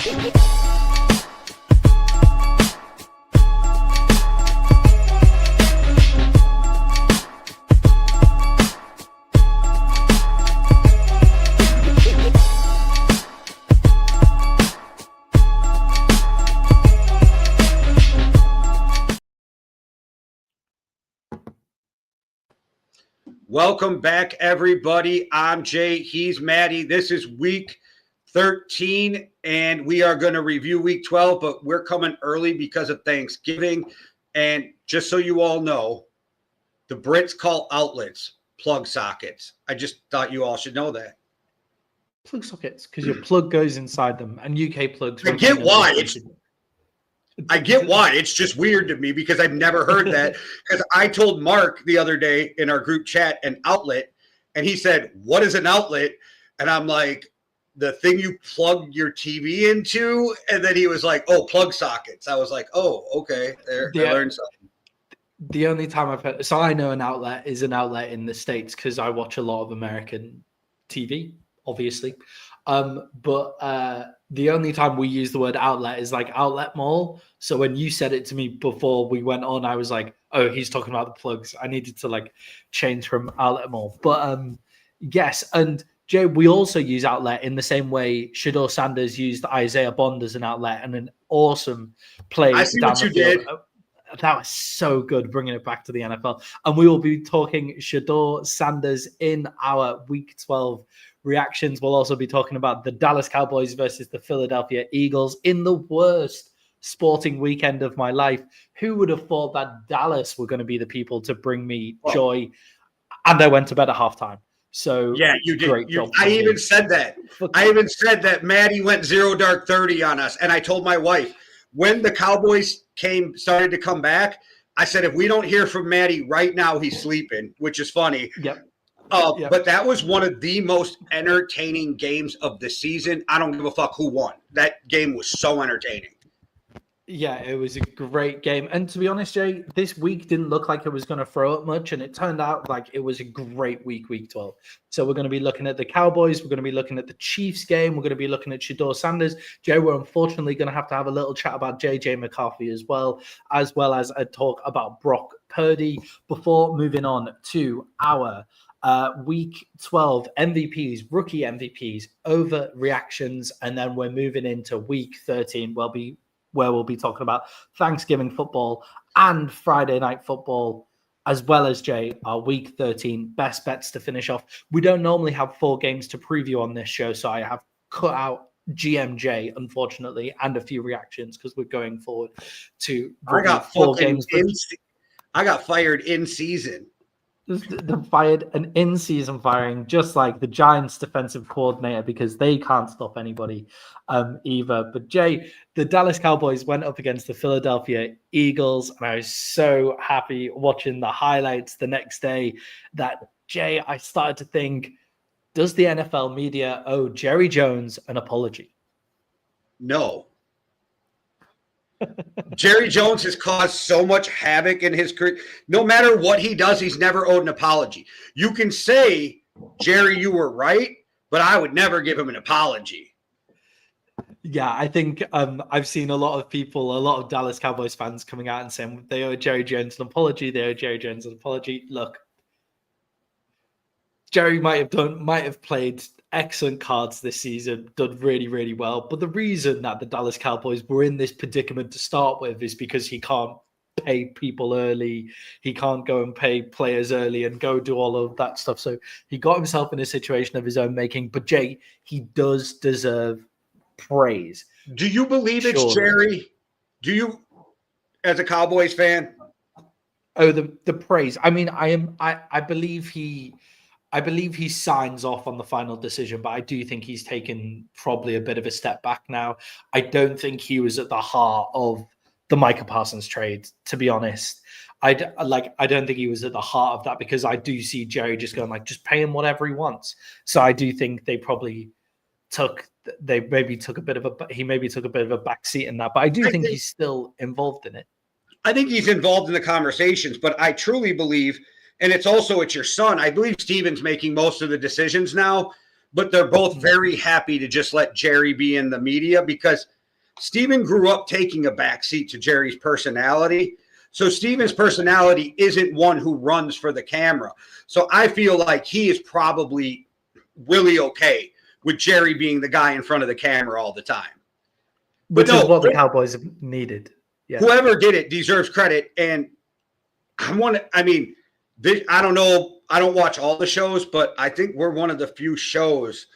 Welcome back, everybody. I'm Jay. He's Maddie. This is week 13, and we are going to review week 12, but we're coming early because of Thanksgiving. And just so you all know, the Brits call outlets plug sockets. I just thought you all should know that. Plug sockets, because your plug goes inside them, and UK plugs. I get why. I get why. It's just weird to me because I've never heard that. Because I told Mark the other day in our group chat an outlet, and he said, "What is an outlet?" And I'm like, "The thing you plug your TV into." And then he was like, "Oh, plug sockets." I was like, "Oh, okay." There, I learned something. The only time I've heard, so I know an outlet is an outlet in the States because I watch a lot of American TV, obviously. But the only time we use the word outlet is like outlet mall. So when you said it to me before we went on, I was like, oh, he's talking about the plugs. I needed to like change from outlet mall. But yes, and Jay, we also use outlet in the same way Shador Sanders used Isaiah Bond as an outlet and an awesome play. I see what you did. That was so good, bringing it back to the NFL. And we will be talking Shador Sanders in our Week 12 reactions. We'll also be talking about the Dallas Cowboys versus the Philadelphia Eagles in the worst sporting weekend of my life. Who would have thought that Dallas were going to be the people to bring me joy? And I went to bed at halftime. So yeah, you did. I even said that. I even said that Maddie went 0 dark 30 on us. And I told my wife, when the Cowboys started to come back, I said, if we don't hear from Maddie right now, he's sleeping, which is funny. Yep. But that was one of the most entertaining games of the season. I don't give a fuck who won. That game was so entertaining. Yeah, it was a great game. And to be honest, Jay, this week didn't look like it was going to throw up much. And it turned out like it was a great week 12. So we're going to be looking at the Cowboys. We're going to be looking at the Chiefs game. We're going to be looking at Shador Sanders. Jay, we're unfortunately going to have a little chat about JJ McCarthy as well as a talk about Brock Purdy before moving on to our Week 12 MVPs, rookie MVPs, overreactions, and then we're moving into Week 13. Where we'll be talking about Thanksgiving football and Friday night football, as well as, Jay, our Week 13 best bets to finish off. We don't normally have 4 games to preview on this show, so I have cut out GMJ, unfortunately, and a few reactions because we're going forward to 4 games. I got fired in season. Fired an in-season firing, just like the Giants defensive coordinator, because they can't stop anybody either. But Jay, the Dallas Cowboys went up against the Philadelphia Eagles, and I was so happy watching the highlights the next day that, Jay, I started to think, does the NFL media owe Jerry Jones an apology? No. Jerry Jones has caused so much havoc in his career. No matter what he does, he's never owed an apology. You can say, Jerry, you were right, but I would never give him an apology. Yeah, I think I've seen a lot of Dallas Cowboys fans coming out and saying they owe Jerry Jones an apology. They owe Jerry Jones an apology. Look, Jerry might have played excellent cards this season, done really, really well. But the reason that the Dallas Cowboys were in this predicament to start with is because he can't pay people early. He can't go and pay players early and go do all of that stuff. So he got himself in a situation of his own making. But Jay, he does deserve praise. Do you believe it's Jerry? Do you, as a Cowboys fan? Oh, the praise. I mean, I believe he signs off on the final decision, but I do think he's taken probably a bit of a step back now. I don't think he was at the heart of the Micah Parsons trade, to be honest. I don't think he was at the heart of that because I do see Jerry just going like, just pay him whatever he wants. So I do think he maybe took a bit of a backseat in that, but I think he's still involved in it. I think he's involved in the conversations, but I truly believe, and it's your son. I believe Steven's making most of the decisions now, but they're both very happy to just let Jerry be in the media because Steven grew up taking a backseat to Jerry's personality. So Steven's personality isn't one who runs for the camera. So I feel like he is probably really okay with Jerry being the guy in front of the camera all the time. Which is what the Cowboys have needed. Yeah. Whoever did it deserves credit. And I don't know. I don't watch all the shows, but I think we're one of the few shows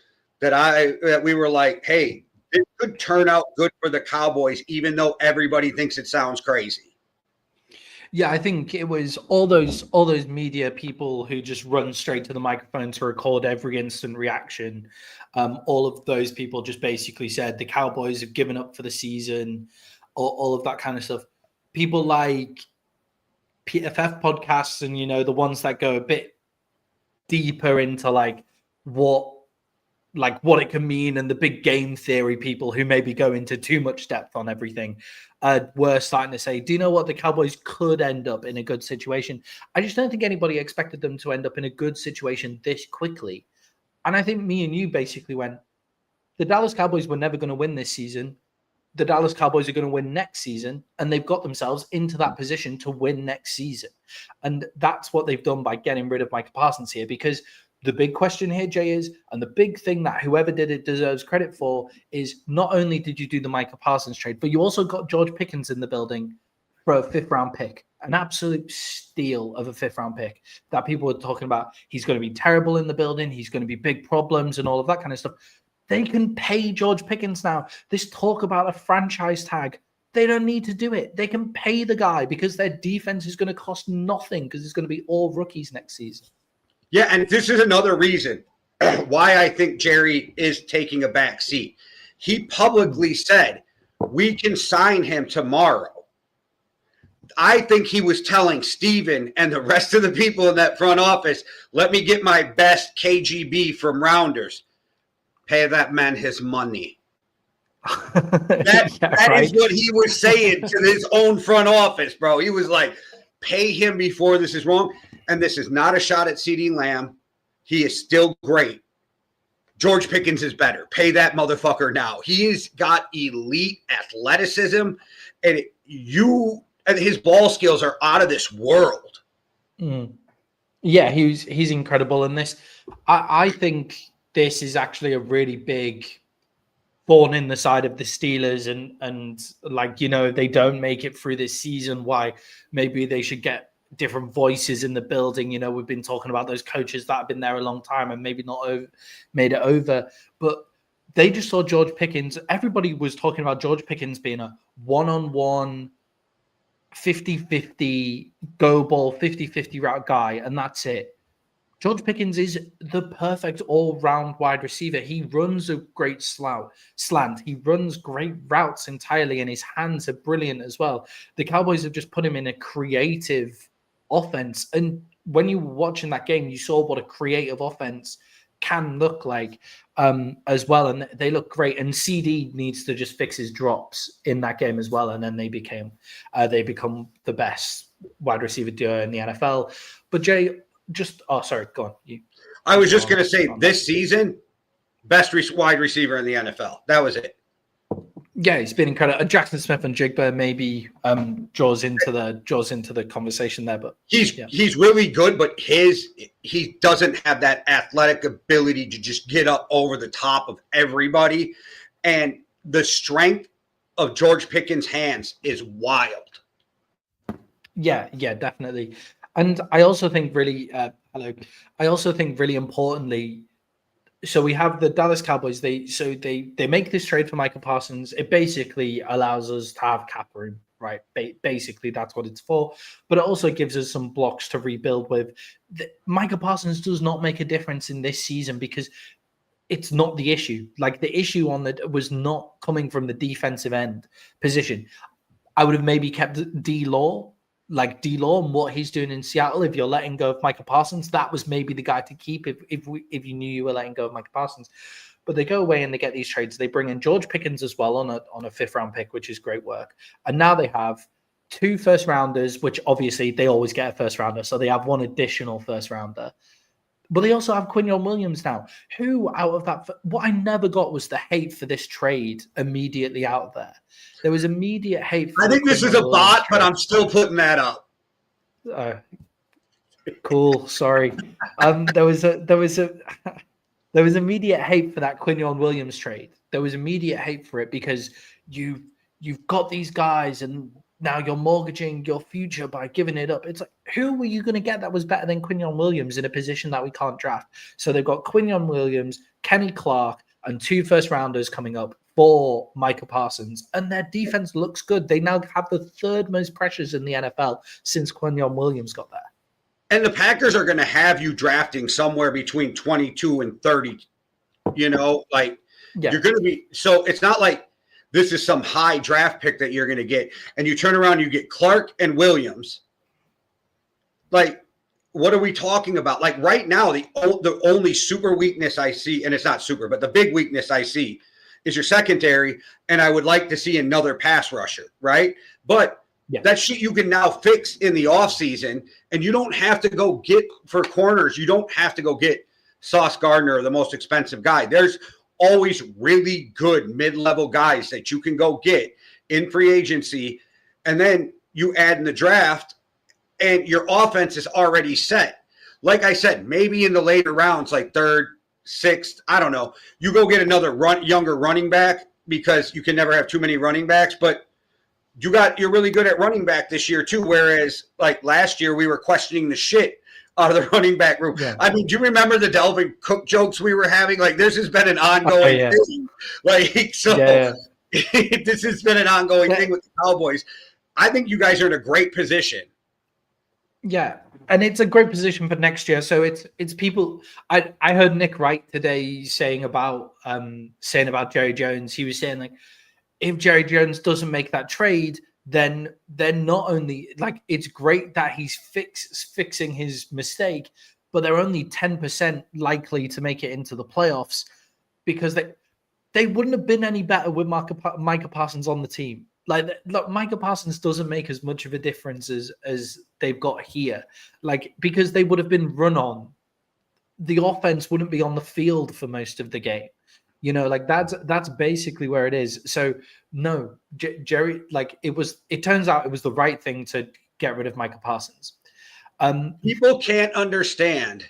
that we were like, hey, it could turn out good for the Cowboys, even though everybody thinks it sounds crazy. Yeah, I think it was all those media people who just run straight to the microphone to record every instant reaction. All of those people just basically said the Cowboys have given up for the season, all of that kind of stuff. People like PFF podcasts and, the ones that go a bit deeper into what it can mean, and the big game theory people who maybe go into too much depth on everything, were starting to say, do you know what? The Cowboys could end up in a good situation. I just don't think anybody expected them to end up in a good situation this quickly. And I think me and you basically went, the Dallas Cowboys were never going to win this season. The Dallas Cowboys are going to win next season, and they've got themselves into that position to win next season. And that's what they've done by getting rid of Micah Parsons here, because the big question here, Jay, is, and the big thing that whoever did it deserves credit for, is not only did you do the Micah Parsons trade, but you also got George Pickens in the building for a 5th-round pick, an absolute steal of a 5th-round pick that people were talking about. He's going to be terrible in the building. He's going to be big problems and all of that kind of stuff. They can pay George Pickens now. This talk about a franchise tag, they don't need to do it. They can pay the guy because their defense is going to cost nothing because it's going to be all rookies next season. Yeah, and this is another reason why I think Jerry is taking a back seat. He publicly said, we can sign him tomorrow. I think he was telling Steven and the rest of the people in that front office, let me get my best KGB from Rounders. Pay that man his money. That is what he was saying to his own front office, bro. He was like, pay him before this is wrong. And this is not a shot at CeeDee Lamb. He is still great. George Pickens is better. Pay that motherfucker now. He's got elite athleticism, and his ball skills are out of this world. Yeah, he's incredible in this. I think this is actually a really big thorn in the side of the Steelers, and if they don't make it through this season, why maybe they should get different voices in the building. We've been talking about those coaches that have been there a long time and maybe not made it over, but they just saw George Pickens. Everybody was talking about George Pickens being a one-on-one 50-50 go ball, 50-50 route guy, and that's it. George Pickens is the perfect all-round wide receiver. He runs a great slant. He runs great routes entirely, and his hands are brilliant as well. The Cowboys have just put him in a creative offense. And when you were watching that game, you saw what a creative offense can look like as well. And they look great. And CD needs to just fix his drops in that game as well. And then they become the best wide receiver duo in the NFL. But Jay, sorry, go on. I was just going to say this season, best wide receiver in the NFL. That was it. Yeah, he's been incredible. Jackson Smith and Jigba maybe draws into the conversation there, but he's really good, but he doesn't have that athletic ability to just get up over the top of everybody, and the strength of George Pickens' hands is wild. Yeah, definitely. And I also think really, importantly, so we have the Dallas Cowboys. They make this trade for Micah Parsons. It basically allows us to have cap room, right? Basically, that's what it's for. But it also gives us some blocks to rebuild with. Micah Parsons does not make a difference in this season because it's not the issue. Like, the issue was not coming from the defensive end position. I would have maybe kept D-Law and what he's doing in Seattle. If you're letting go of Micah Parsons, that was maybe the guy to keep if you knew you were letting go of Micah Parsons. But they go away and they get these trades. They bring in George Pickens as well on a 5th-round pick, which is great work. And now they have 2 first-rounders, which obviously they always get a first-rounder. So they have 1 additional first-rounder. But they also have Quinyon Williams now. Who out of that? What I never got was the hate for this trade immediately out there. There was immediate hate. I think this is a bot, but I'm still putting that up. Cool. Sorry. There was immediate hate for that Quinyon Williams trade. There was immediate hate for it because you've got these guys and now you're mortgaging your future by giving it up. It's like, who were you going to get that was better than Quinyon Williams in a position that we can't draft? So they've got Quinyon Williams, Kenny Clark, and 2 first-rounders coming up for Micah Parsons. And their defense looks good. They now have the 3rd most pressures in the NFL since Quinyon Williams got there. And the Packers are going to have you drafting somewhere between 22 and 30. You're going to be – so it's not like this is some high draft pick that you're going to get. And you turn around, you get Clark and Williams. Like, what are we talking about? Like, right now, the only super weakness I see – and it's not super, but the big weakness I see is your secondary, and I would like to see another pass rusher, right? But – yeah. That shit you can now fix in the offseason, and you don't have to go get for corners. You don't have to go get Sauce Gardner, the most expensive guy. There's always really good mid-level guys that you can go get in free agency, and then you add in the draft, and your offense is already set. Like I said, maybe in the later rounds, like 3rd, 6th, I don't know, you go get another younger running back because you can never have too many running backs, but you're really good at running back this year too, whereas like last year we were questioning the shit out of the running back room. Yeah. I mean, do you remember the Delvin Cook jokes we were having? Like, this has been an ongoing thing. Like, so this has been an ongoing thing with the Cowboys. I think you guys are in a great position. Yeah, and it's a great position for next year. So it's people. I heard Nick Wright today saying about Jerry Jones. He was saying, like, if Jerry Jones doesn't make that trade, then not only, like, it's great that he's fixing his mistake, but they're only 10% likely to make it into the playoffs because they wouldn't have been any better with Micah Parsons on the team. Like, look, Micah Parsons doesn't make as much of a difference as they've got here, like, because they would have been run on. The offense wouldn't be on the field for most of the game. Like, that's basically where it is. So no, Jerry, like, it turns out it was the right thing to get rid of Micah Parsons. People can't understand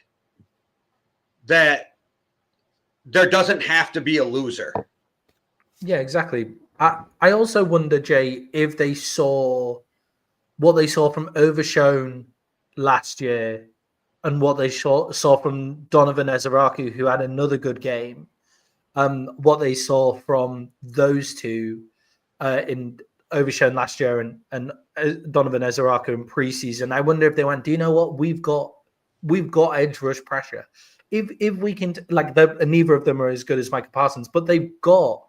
that there doesn't have to be a loser. Yeah, exactly. I also wonder, Jay, if they saw what they saw from Overshone last year and what they saw from Donovan Ezeraku, who had another good game. What they saw from those two in Overshone last year and Donovan Ezeraku in preseason. I wonder if they went, do you know what? We've got edge rush pressure. If we can, like, neither of them are as good as Micah Parsons, but they've got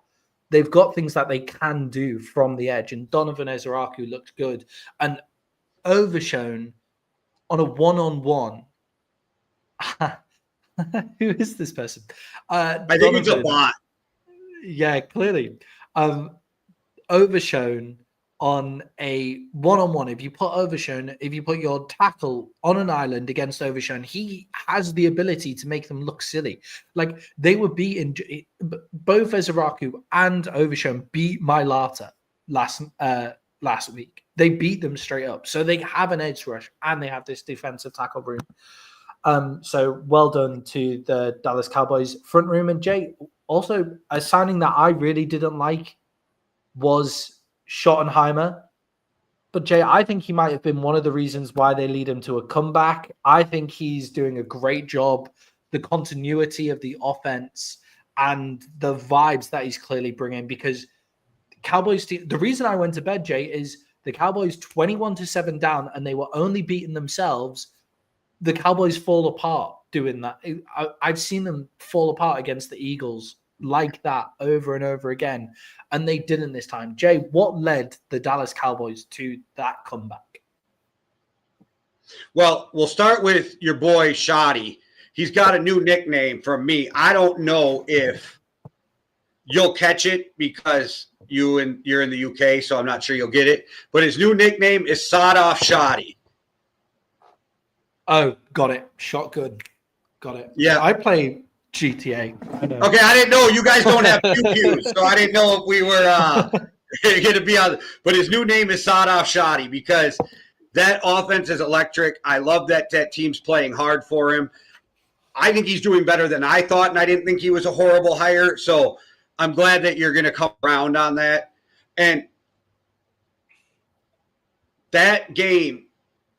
things that they can do from the edge. And Donovan Ezeraku looked good. And Overshone on a one-on-one. Who is this person? I think it's a bot. Yeah, clearly. Overshone on a one-on-one. If you put your tackle on an island against Overshone, he has the ability to make them look silly. Like, they were beaten. Both Ezeraku and Overshone beat Mailata last week. They beat them straight up. So they have an edge rush and they have this defensive tackle room. So well done to the Dallas Cowboys front room. And Jay, also a signing that I really didn't like was Schottenheimer. But Jay, I think he might have been one of the reasons why they lead him to a comeback. I think he's doing a great job. The continuity of the offense and the vibes that he's clearly bringing, because Cowboys, the reason I went to bed, Jay, is the Cowboys 21-7 down and they were only beating themselves. The Cowboys fall apart doing that. I've seen them fall apart against the Eagles like that over and over again, and they didn't this time. Jay, what led the Dallas Cowboys to that comeback? Well, we'll start with your boy Shoddy. He's got a new nickname from me. I don't know if you'll catch it because you're in the UK, so I'm not sure you'll get it. But his new nickname is Sod Off Shoddy. Oh, got it. Shot good. Got it. Yeah. I play GTA. I know. Okay, I didn't know you guys don't have QQs, so I didn't know if we were going to be on. But his new name is Sadaf Shadi because that offense is electric. I love that team's playing hard for him. I think he's doing better than I thought, and I didn't think he was a horrible hire. So I'm glad that you're going to come around on that. And that game,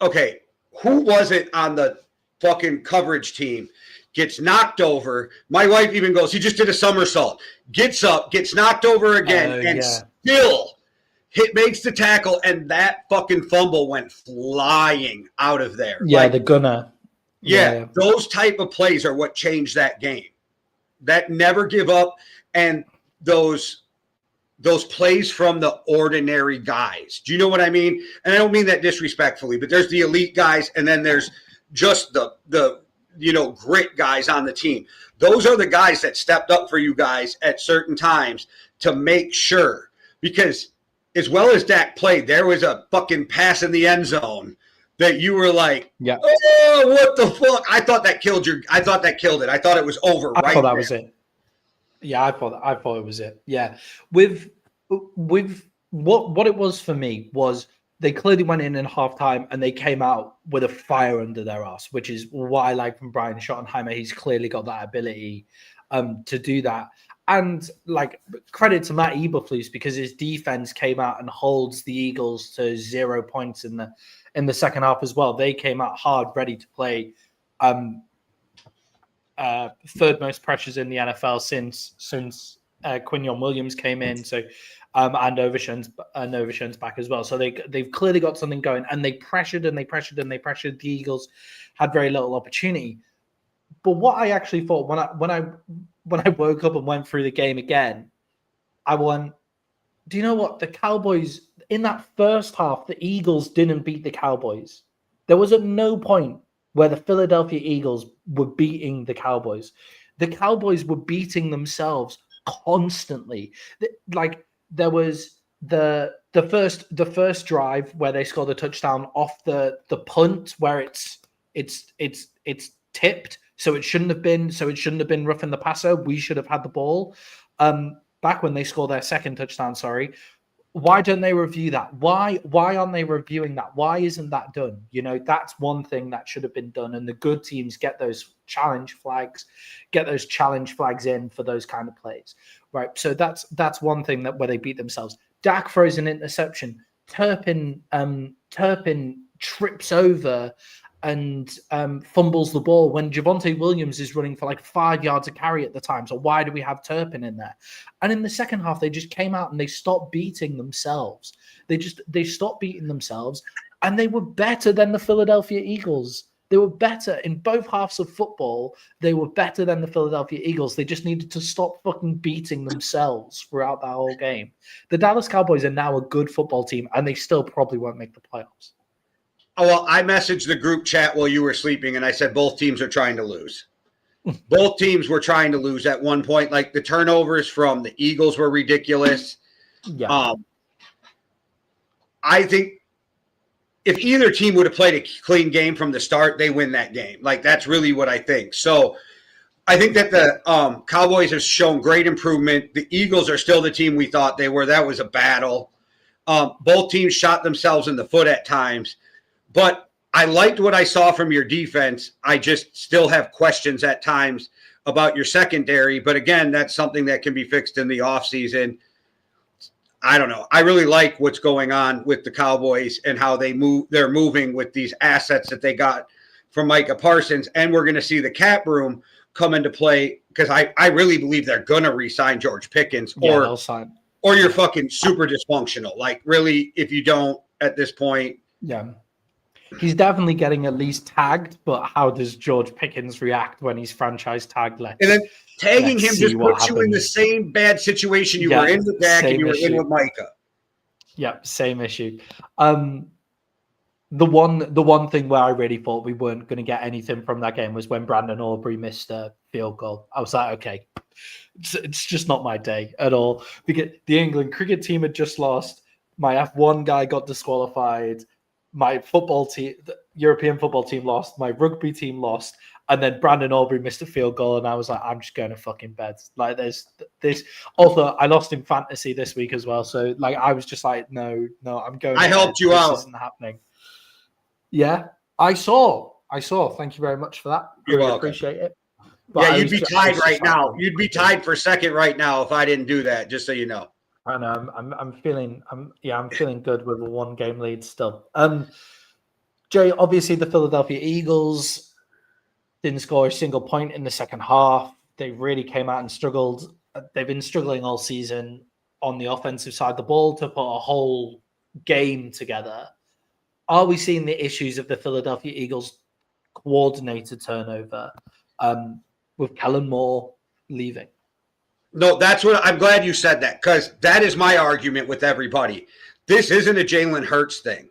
okay, who was it on the fucking coverage team? Gets knocked over. My wife even goes, he just did a somersault. Gets up, gets knocked over again, and still makes the tackle, and that fucking fumble went flying out of there. Yeah, like, the gunner. Yeah, those type of plays are what changed that game. That never give up, and those plays from the ordinary guys. Do you know what I mean? And I don't mean that disrespectfully, but there's the elite guys, and then there's just the grit guys on the team. Those are the guys that stepped up for you guys at certain times to make sure. Because as well as Dak played, there was a fucking pass in the end zone that you were like, oh, what the fuck? I thought that killed it. I thought it was over. I thought that was it. Yeah, I thought it was it. Yeah. With what it was for me was they clearly went in halftime and they came out with a fire under their ass, which is what I like from Brian Schottenheimer. He's clearly got that ability to do that. And like credit to Matt Eberflus because his defense came out and holds the Eagles to 0 points in the second half as well. They came out hard, ready to play. Third most pressures in the NFL since Quinyon Williams came in. So and Overshown's back as well. So they've clearly got something going, and they pressured. The Eagles had very little opportunity. But what I actually thought when I woke up and went through the game again, I went, do you know what? The Cowboys in that first half, the Eagles didn't beat the Cowboys. There was at no point where the Philadelphia Eagles were beating the Cowboys. The Cowboys were beating themselves constantly. Like there was the first drive where they scored a touchdown off the punt where it's tipped, so it shouldn't have been roughing the passer. We should have had the ball. Back when they scored their second touchdown, why don't they review that? Why aren't they reviewing that? Why isn't that done? That's one thing that should have been done. And the good teams get those challenge flags in for those kind of plays, right? So that's one thing where they beat themselves. Dak throws an interception. Turpin trips over and fumbles the ball when Javonte Williams is running for like 5 yards a carry at the time. So why do we have Turpin in there? And in the second half, they just came out and they stopped beating themselves. They stopped beating themselves, and they were better than the Philadelphia Eagles. They were better in both halves of football. They were better than the Philadelphia Eagles. They just needed to stop fucking beating themselves throughout that whole game. The Dallas Cowboys are now a good football team, and they still probably won't make the playoffs. Oh, well, I messaged the group chat while you were sleeping, and I said both teams are trying to lose. Both teams were trying to lose at one point. Like the turnovers from the Eagles were ridiculous. Yeah. I think if either team would have played a clean game from the start, they win that game. Like that's really what I think. So I think that the Cowboys have shown great improvement. The Eagles are still the team we thought they were. That was a battle. Both teams shot themselves in the foot at times. But I liked what I saw from your defense. I just still have questions at times about your secondary. But again, that's something that can be fixed in the offseason. I don't know. I really like what's going on with the Cowboys and how they're moving with these assets that they got from Micah Parsons. And we're going to see the cap room come into play because I really believe they're going to re-sign George Pickens or you're fucking super dysfunctional. Like really, if you don't at this point. Yeah. He's definitely getting at least tagged, but how does George Pickens react when he's franchise tagged? And then tagging him just puts you in the same bad situation you were in with Dak and you were in with Micah. Yeah, same issue. The one thing where I really thought we weren't going to get anything from that game was when Brandon Aubrey missed a field goal. I was like, okay, it's just not my day at all. Because the England cricket team had just lost. My F1 guy got disqualified. My football team, European football team lost, my rugby team lost, and then Brandon Aubrey missed a field goal, and I was like, I'm just going to fucking bed. Like, there's this. Also, I lost in fantasy this week as well, so like, I was just like, no, I'm going. I helped you out. This isn't happening. Yeah, I saw. Thank you very much for that. You're welcome. Appreciate it. But yeah, you'd be tied right now. You'd be tied for second right now if I didn't do that. Just so you know. I know. I'm feeling good with a 1-game lead still. Jay, obviously the Philadelphia Eagles didn't score a single point in the second half. They really came out and struggled. They've been struggling all season on the offensive side of the ball to put a whole game together. Are we seeing the issues of the Philadelphia Eagles coordinator turnover with Kellen Moore leaving? No, that's what I'm glad you said that, because that is my argument with everybody. This isn't a Jalen Hurts thing.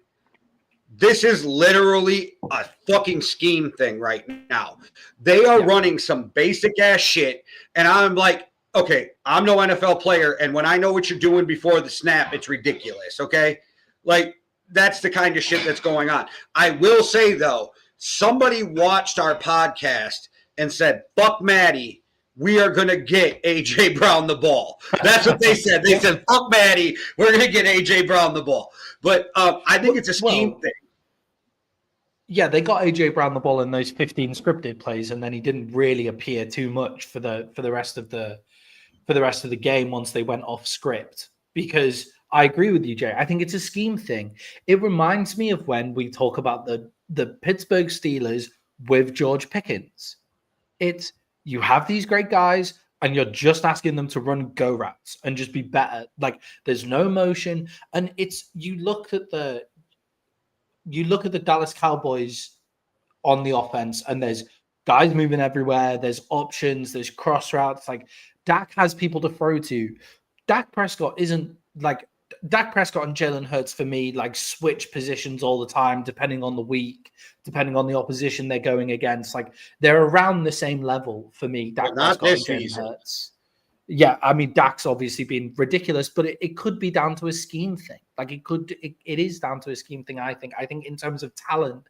This is literally a fucking scheme thing right now. They are running some basic ass shit, and I'm like, okay, I'm no NFL player, and when I know what you're doing before the snap, it's ridiculous, okay? Like, that's the kind of shit that's going on. I will say, though, somebody watched our podcast and said, fuck Maddie, we are going to get A.J. Brown the ball. That's what they said. They said, fuck Maddie, we're going to get A.J. Brown the ball. But I think it's a scheme thing. Yeah, they got A.J. Brown the ball in those 15 scripted plays, and then he didn't really appear too much for the rest of the game once they went off script. Because I agree with you, Jay. I think it's a scheme thing. It reminds me of when we talk about the Pittsburgh Steelers with George Pickens. It's you have these great guys, and you're just asking them to run go routes and just be better. Like, there's no motion, and it's you look at the Dallas Cowboys on the offense, and there's guys moving everywhere. There's options. There's cross routes. Like, Dak has people to throw to. Dak Prescott isn't like Dak Prescott and Jalen Hurts for me, like, switch positions all the time, depending on the week, depending on the opposition they're going against. Like, they're around the same level for me. Dak Prescott and Jalen Hurts. Yeah, I mean, Dak's obviously been ridiculous, but it could be down to a scheme thing. Like, it is down to a scheme thing, I think. I think in terms of talent,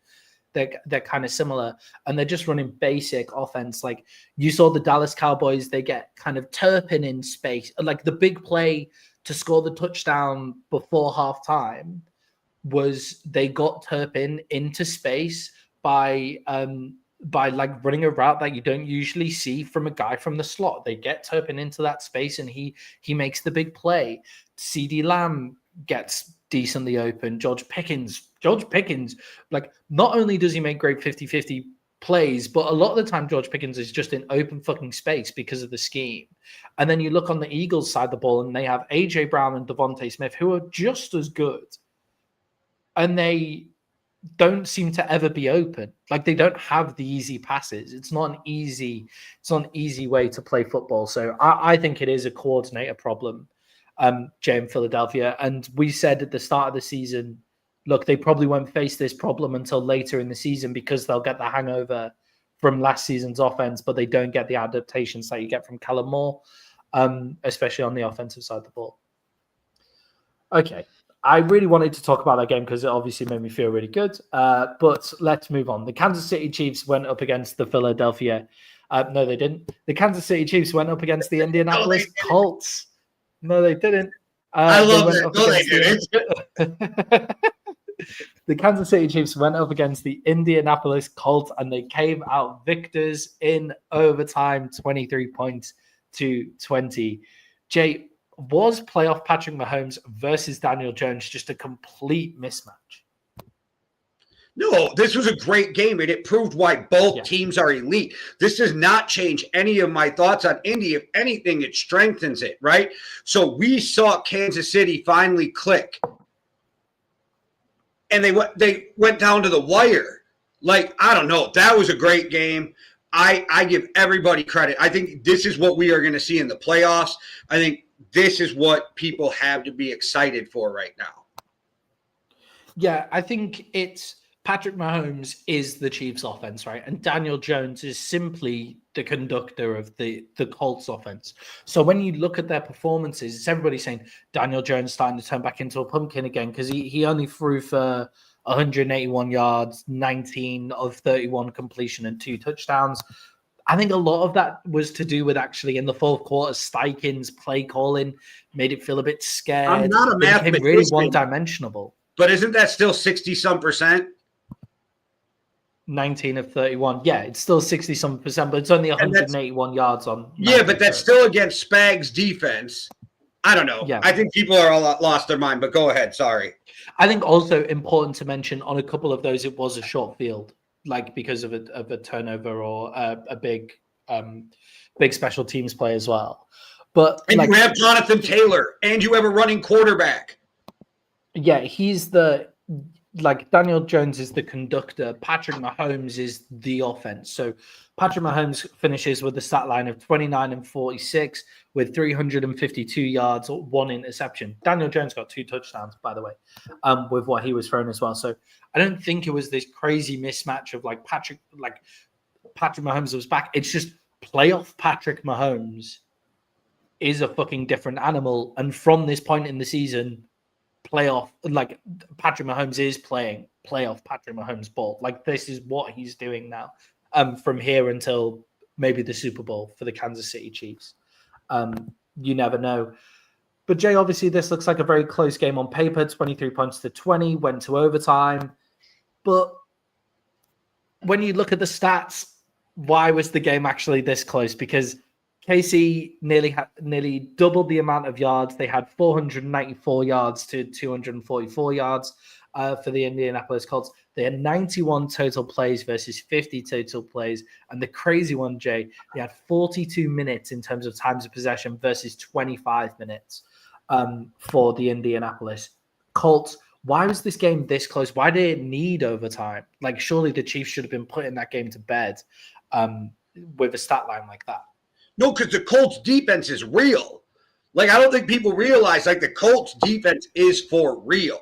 they're kind of similar, and they're just running basic offense. Like, you saw the Dallas Cowboys, they get kind of Turpin in space. Like, the big play to score the touchdown before halftime was they got Turpin into space by like running a route that you don't usually see from a guy from the slot. They get Turpin into that space, and he makes the big play. CeeDee Lamb gets decently open. George Pickens, like, not only does he make great 50-50 plays, but a lot of the time George Pickens is just in open fucking space because of the scheme. And then you look on the Eagles side of the ball, and they have A.J. Brown and Devontae Smith, who are just as good. And they don't seem to ever be open. Like, they don't have the easy passes. It's not an easy way to play football. So I think it is a coordinator problem, Jay, in Philadelphia. And we said at the start of the season, look, they probably won't face this problem until later in the season because they'll get the hangover from last season's offense, but they don't get the adaptations that you get from Kellen Moore, especially on the offensive side of the ball. Okay. I really wanted to talk about that game because it obviously made me feel really good. But let's move on. The Kansas City Chiefs went up against the Philadelphia. No, they didn't. The Kansas City Chiefs went up against the Indianapolis Colts. No, they didn't. I love that. No, they didn't. The Kansas City Chiefs went up against the Indianapolis Colts, and they came out victors in overtime, 23 points to 20. Jay, was playoff Patrick Mahomes versus Daniel Jones just a complete mismatch? No, this was a great game, and it proved why both teams are elite. This does not change any of my thoughts on Indy. If anything, it strengthens it, right? So we saw Kansas City finally click, and they went down to the wire. Like, I don't know. That was a great game. I give everybody credit. I think this is what we are going to see in the playoffs. I think this is what people have to be excited for right now. Yeah, I think it's Patrick Mahomes is the Chiefs offense, right? And Daniel Jones is simply the conductor of the Colts offense. So when you look at their performances, it's everybody saying Daniel Jones starting to turn back into a pumpkin again because he only threw for 181 yards, 19 of 31 completion and 2 touchdowns. I think a lot of that was to do with actually in the fourth quarter, Steichen's play calling made it feel a bit scared. I'm not a It became really mathematician, one-dimensional. but isn't that still 60-some%? 19 of 31. Yeah, it's still 60-some%, but it's only 181 yards on. Yeah, but that's still against Spags' defense. I don't know. Yeah. I think people are all lost their mind, but go ahead. Sorry. I think also important to mention on a couple of those, it was a short field, like because of a turnover or a big special teams play as well. But and you have Jonathan Taylor, and you have a running quarterback. Yeah, he's Daniel Jones is the conductor. Patrick Mahomes is the offense. So Patrick Mahomes finishes with a stat line of 29 and 46 with 352 yards, 1 interception. Daniel Jones got 2 touchdowns, by the way, with what he was throwing as well. So I don't think it was this crazy mismatch of Patrick Mahomes was back. It's just playoff Patrick Mahomes is a fucking different animal. And from this point in the season, playoff, Patrick Mahomes is playing playoff Patrick Mahomes ball. This is what he's doing now, from here until maybe the Super Bowl for the Kansas City Chiefs. You never know. But Jay, obviously this looks like a very close game on paper, 23 points to 20, went to overtime. But when you look at the stats, why was the game actually this close? Because KC nearly doubled the amount of yards. They had 494 yards to 244 yards for the Indianapolis Colts. They had 91 total plays versus 50 total plays. And the crazy one, Jay, they had 42 minutes in terms of times of possession versus 25 minutes for the Indianapolis Colts. Why was this game this close? Why did it need overtime? Surely the Chiefs should have been putting that game to bed with a stat line like that. No, because the Colts defense is real. I don't think people realize, the Colts defense is for real.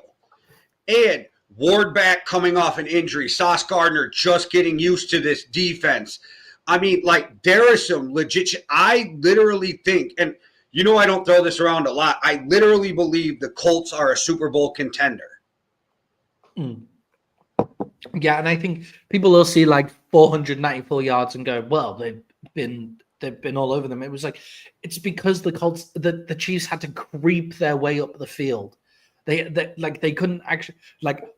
And Ward back coming off an injury. Sauce Gardner just getting used to this defense. I mean, there are some legit – I literally think – and I don't throw this around a lot. I literally believe the Colts are a Super Bowl contender. Yeah, and I think people will see 494 yards and go, well, they've been all over them. It was it's because the Colts, the Chiefs had to creep their way up the field. They couldn't actually,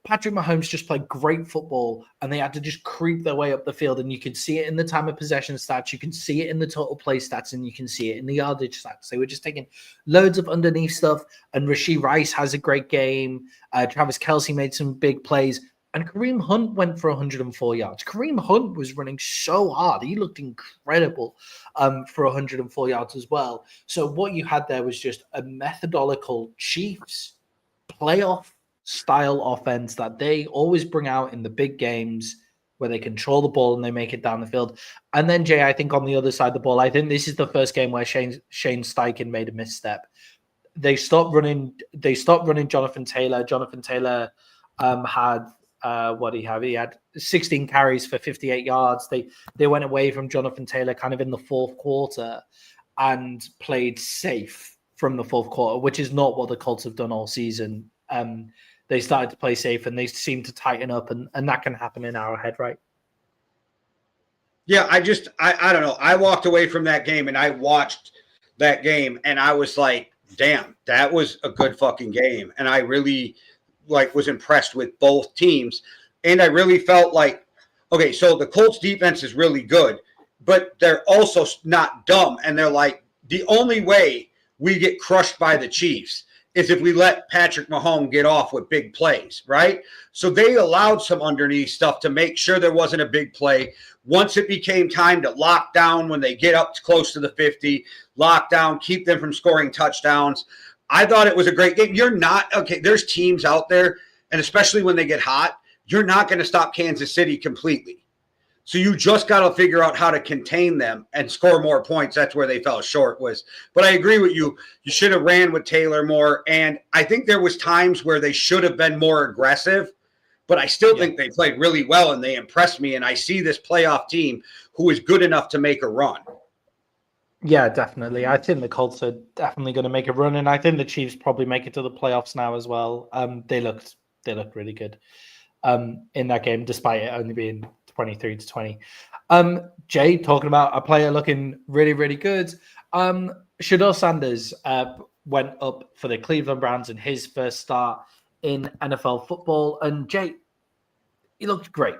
Patrick Mahomes just played great football and they had to just creep their way up the field. And you could see it in the time of possession stats. You can see it in the total play stats and you can see it in the yardage stats. They were just taking loads of underneath stuff. And Rashee Rice has a great game. Travis Kelce made some big plays. And Kareem Hunt went for 104 yards. Kareem Hunt was running so hard. He looked incredible for 104 yards as well. So what you had there was just a methodical Chiefs playoff style offense that they always bring out in the big games where they control the ball and they make it down the field. And then, Jay, I think on the other side of the ball, I think this is the first game where Shane Steichen made a misstep. They stopped running Jonathan Taylor. Jonathan Taylor had what did he have? He had 16 carries for 58 yards. They went away from Jonathan Taylor kind of in the fourth quarter and played safe from the fourth quarter, which is not what the Colts have done all season. They started to play safe and they seem to tighten up, and that can happen in Arrowhead, right? Yeah, I don't know. I walked away from that game and I watched that game and I was like, damn, that was a good fucking game. And I really was impressed with both teams. And I really felt okay, so the Colts defense is really good, but they're also not dumb. And they're the only way we get crushed by the Chiefs is if we let Patrick Mahomes get off with big plays, right? So they allowed some underneath stuff to make sure there wasn't a big play. Once it became time to lock down when they get up close to the 50, lock down, keep them from scoring touchdowns. I thought it was a great game. There's teams out there, and especially when they get hot, you're not going to stop Kansas City completely. So you just got to figure out how to contain them and score more points. That's where they fell short but I agree with you. You should have ran with Taylor more. And I think there was times where they should have been more aggressive, but I still think they played really well and they impressed me. And I see this playoff team who is good enough to make a run. Yeah, definitely. I think the Colts are definitely going to make a run. And I think the Chiefs probably make it to the playoffs now as well. They looked really good. in that game, despite it only being 23-20. Jay, talking about a player looking really, really good. Shedeur Sanders went up for the Cleveland Browns in his first start in NFL football. And Jay, he looked great.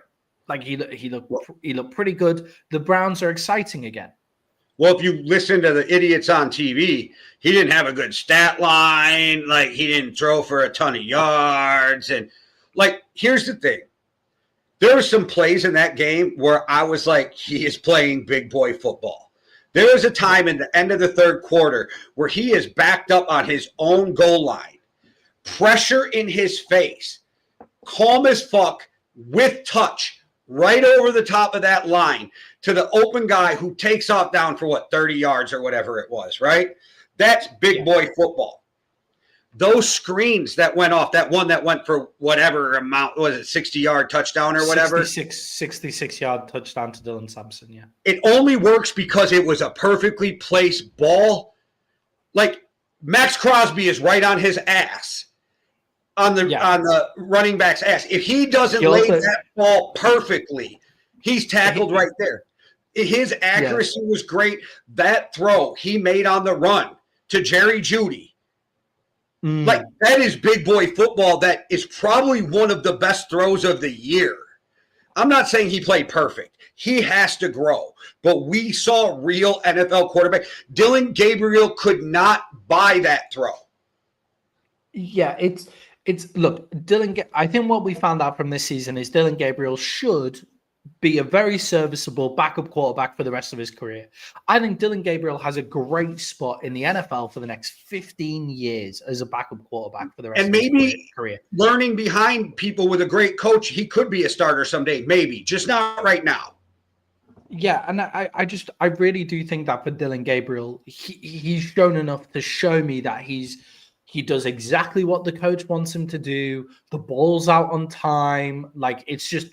Like he looked pretty good. The Browns are exciting again. Well, if you listen to the idiots on TV, he didn't have a good stat line. Like, he didn't throw for a ton of yards. And, like, here's the thing. There were some plays in that game where I was like, he is playing big boy football. There was a time in the end of the third quarter where he is backed up on his own goal line, pressure in his face, calm as fuck, with touch, right over the top of that line to the open guy who takes off down for 30 yards or whatever it was, right? That's big boy football. Those screens that went off, that one that went for whatever amount, was it 60-yard touchdown or whatever? 66-yard touchdown to Dylan Sampson, yeah. It only works because it was a perfectly placed ball. Like, Max Crosby is right on his ass, on the running back's ass. If he doesn't lay that ball perfectly, he's tackled right there. His accuracy was great. That throw he made on the run to Jerry Jeudy, like, that is big boy football. That is probably one of the best throws of the year. I'm not saying he played perfect. He has to grow. But we saw real NFL quarterback. Dylan Gabriel could not buy that throw. Yeah, it's look, I think what we found out from this season is Dylan Gabriel should be a very serviceable backup quarterback for the rest of his career. I think Dylan Gabriel has a great spot in the NFL for the next 15 years as a backup quarterback for the rest of his career. Learning behind people with a great coach, he could be a starter someday, maybe, just not right now. Yeah, and I really do think that for Dylan Gabriel, he's shown enough to show me that he does exactly what the coach wants him to do. The ball's out on time. Like, it's just,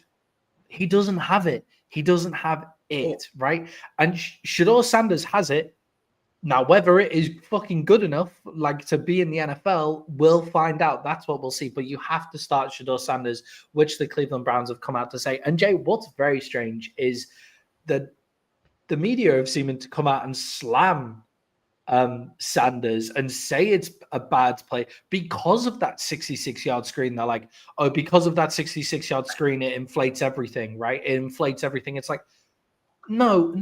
he doesn't have it. He doesn't have it, right? And Shedeur Sanders has it. Now, whether it is fucking good enough, like, to be in the NFL, we'll find out. That's what we'll see. But you have to start Shedeur Sanders, which the Cleveland Browns have come out to say. And Jay, what's very strange is that the media have seemed to come out and slam Sanders and say it's a bad play because of that 66-yard screen. They're like, oh, because of that 66-yard screen, it inflates everything, right? It inflates everything. It's like, no.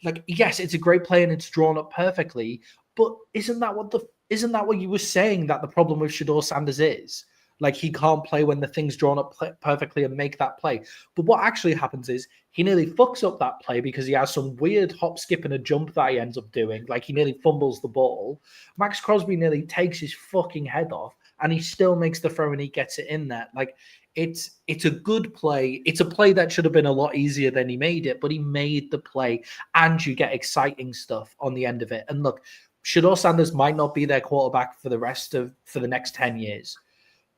Like, yes, it's a great play and it's drawn up perfectly, but isn't that what you were saying that the problem with Shedeur Sanders is? Like, he can't play when the thing's drawn up perfectly and make that play. But what actually happens is he nearly fucks up that play because he has some weird hop, skip, and a jump that he ends up doing. Like, he nearly fumbles the ball. Max Crosby nearly takes his fucking head off, and he still makes the throw and he gets it in there. Like, it's a good play. It's a play that should have been a lot easier than he made it, but he made the play, and you get exciting stuff on the end of it. And look, Shedeur Sanders might not be their quarterback for the next 10 years.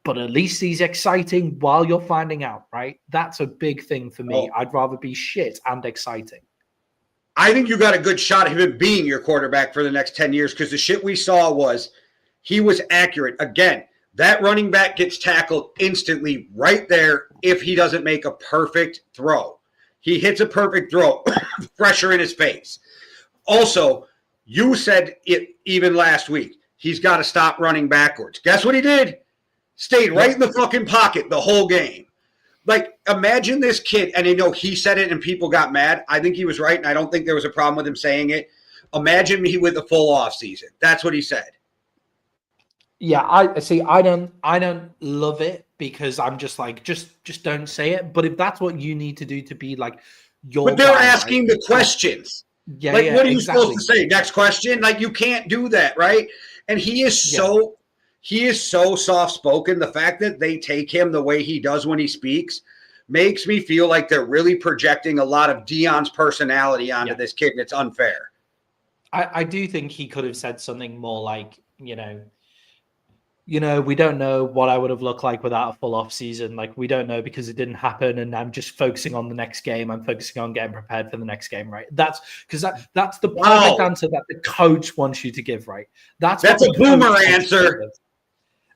But at least he's exciting while you're finding out, right? That's a big thing for me. I'd rather be shit and exciting. I think you got a good shot of him being your quarterback for the next 10 years because the shit we saw was he was accurate. Again, that running back gets tackled instantly right there if he doesn't make a perfect throw. He hits a perfect throw, pressure in his face. Also, you said it even last week. He's got to stop running backwards. Guess what he did? Stayed right in the fucking pocket the whole game. Like, imagine this kid, and he said it and people got mad. I think he was right, and I don't think there was a problem with him saying it. Imagine me with a full off season. That's what he said. Yeah, I don't love it because I'm just like, just don't say it. But if that's what you need to do to be like your But they're asking the questions. Yeah, like, what are you supposed to say? Next question? Like, you can't do that, right? And he is so soft-spoken. The fact that they take him the way he does when he speaks makes me feel like they're really projecting a lot of Deion's personality onto this kid, and it's unfair. I do think he could have said something more like, we don't know what I would have looked like without a full off season. Like, we don't know because it didn't happen, and I'm just focusing on the next game. I'm focusing on getting prepared for the next game, right? That's the perfect answer that the coach wants you to give, right? That's a boomer answer.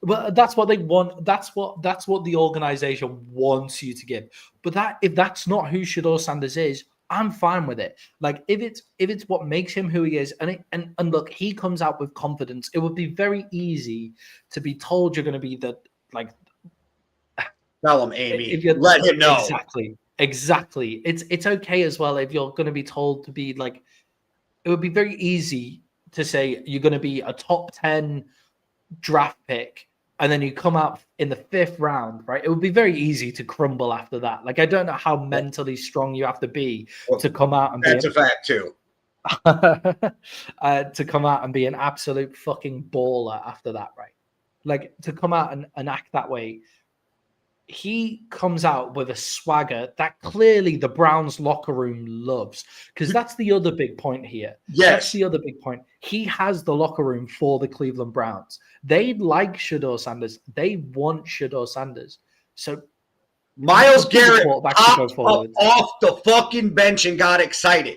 Well, that's what they want. That's what the organization wants you to give. But if that's not who Shador Sanders is, I'm fine with it. Like if it's what makes him who he is, and look, he comes out with confidence. It would be very easy to be told you're going to be the like. Tell him, Amy. If you're Let him know. Exactly. It's okay as well if you're going to be told to be like. It would be very easy to say you're going to be a top 10 draft pick, and then you come out in the 5th round, right? It would be very easy to crumble after that. Like, I don't know how mentally strong you have to be to come out and that's a fact too. To come out and be an absolute fucking baller after that, right? Like, to come out and act that way. He comes out with a swagger that clearly the Browns locker room loves, because that's the other big point here. Yes. That's the other big point. He has the locker room for the Cleveland Browns. They like Shador Sanders. They want Shador Sanders. So Myles Garrett popped off the fucking bench and got excited.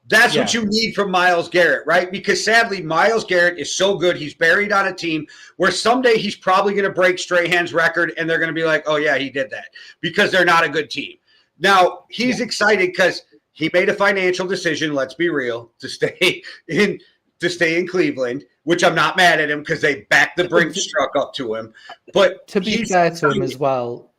That's what you need from Myles Garrett, right? Because sadly, Myles Garrett is so good. He's buried on a team where someday he's probably going to break Strahan's record, and they're going to be like, oh, yeah, he did that, because they're not a good team. Now, he's excited because he made a financial decision, let's be real, to stay in Cleveland, which I'm not mad at him because they backed the Brinks truck up to him. But to be fair to him as well,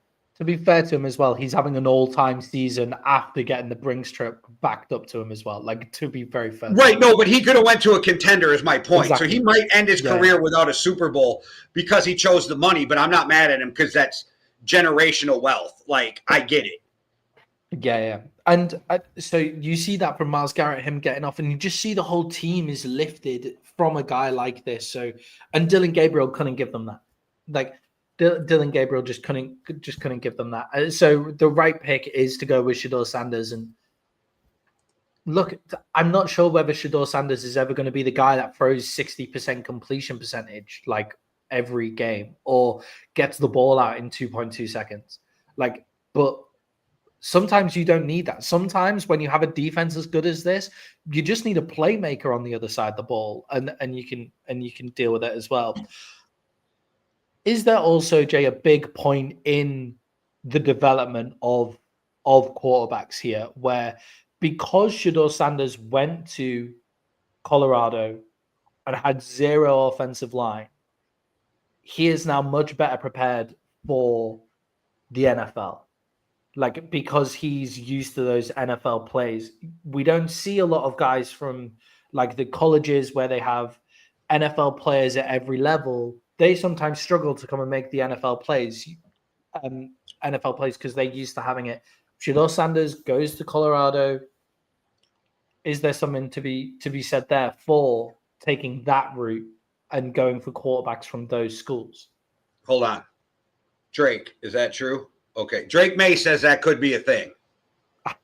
he's having an all-time season after getting the Brinks trip backed up to him as well. Like, to be very fair. Right, no, but he could have went to a contender is my point. Exactly. So he might end his career without a Super Bowl because he chose the money, but I'm not mad at him because that's generational wealth. Like, I get it. Yeah. And so you see that from Myles Garrett, him getting off, and you just see the whole team is lifted from a guy like this. So, and Dylan Gabriel couldn't give them that. Like, Dylan Gabriel just couldn't give them that. So the right pick is to go with Shador Sanders. And look, I'm not sure whether Shador Sanders is ever going to be the guy that throws 60% completion percentage like every game or gets the ball out in 2.2 seconds. Like, but sometimes you don't need that. Sometimes when you have a defense as good as this, you just need a playmaker on the other side of the ball, and you can deal with it as well. Is there also, Jay, a big point in the development of quarterbacks here where, because Shador Sanders went to Colorado and had zero offensive line, he is now much better prepared for the NFL? Like, because he's used to those NFL plays. We don't see a lot of guys from like the colleges where they have NFL players at every level. They sometimes struggle to come and make the NFL plays because they're used to having it. Shador Sanders goes to Colorado. Is there something to be said there for taking that route and going for quarterbacks from those schools? Hold on. Drake, is that true? Okay. Drake May says that could be a thing.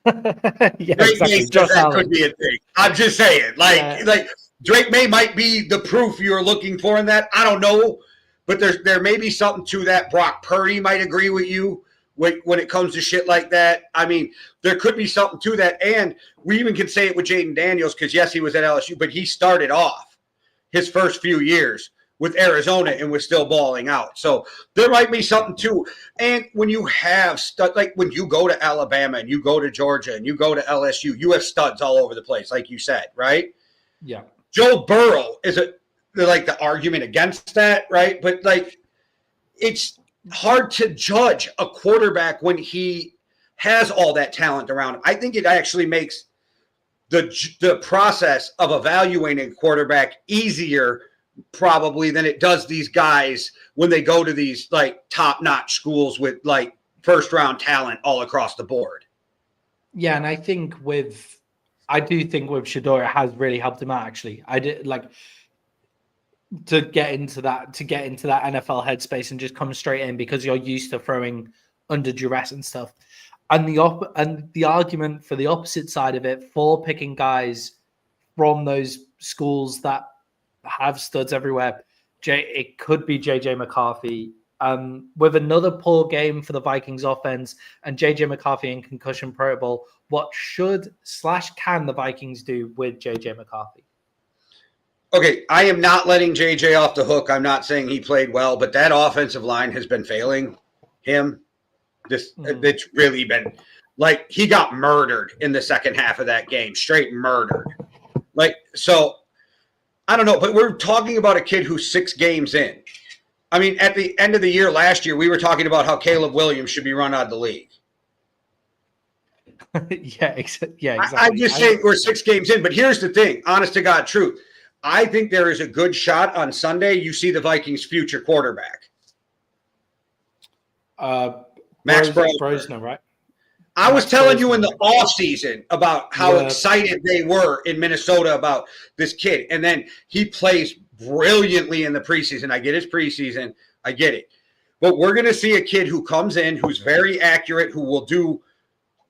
Drake May says that could be a thing. I'm just saying. Like Drake May might be the proof you're looking for in that. I don't know. But there may be something to that. Brock Purdy might agree with you when it comes to shit like that. I mean, there could be something to that. And we even can say it with Jaden Daniels because, yes, he was at LSU, but he started off his first few years with Arizona and was still balling out. So there might be something too. And when you have like when you go to Alabama and you go to Georgia and you go to LSU, you have studs all over the place, like you said, right? Yeah. Joe Burrow is like the argument against that, right? But like it's hard to judge a quarterback when he has all that talent around him. I think it actually makes the process of evaluating a quarterback easier probably than it does these guys when they go to these like top-notch schools with like first-round talent all across the board. Yeah, and I do think with Shador, it has really helped him out. Actually, I did like to get into that NFL headspace and just come straight in because you're used to throwing under duress and stuff. And the argument for the opposite side of it for picking guys from those schools that have studs everywhere, it could be JJ McCarthy. With another poor game for the Vikings offense and JJ McCarthy in concussion protocol, what should/can the Vikings do with JJ McCarthy? Okay, I am not letting JJ off the hook. I'm not saying he played well, but that offensive line has been failing him. It's really been like he got murdered in the second half of that game, straight murdered. Like, so I don't know, but we're talking about a kid who's 6 games in. I mean, at the end of the year last year, we were talking about how Caleb Williams should be run out of the league. Yeah, exactly. I'm just saying we're 6 games in, but here's the thing, honest to God truth. I think there is a good shot on Sunday you see the Vikings' future quarterback. Max Brosner, right? I was telling you in the offseason about how excited they were in Minnesota about this kid. And then he plays brilliantly in the preseason. I get his preseason. I get it. But we're going to see a kid who comes in, who's very accurate, who will do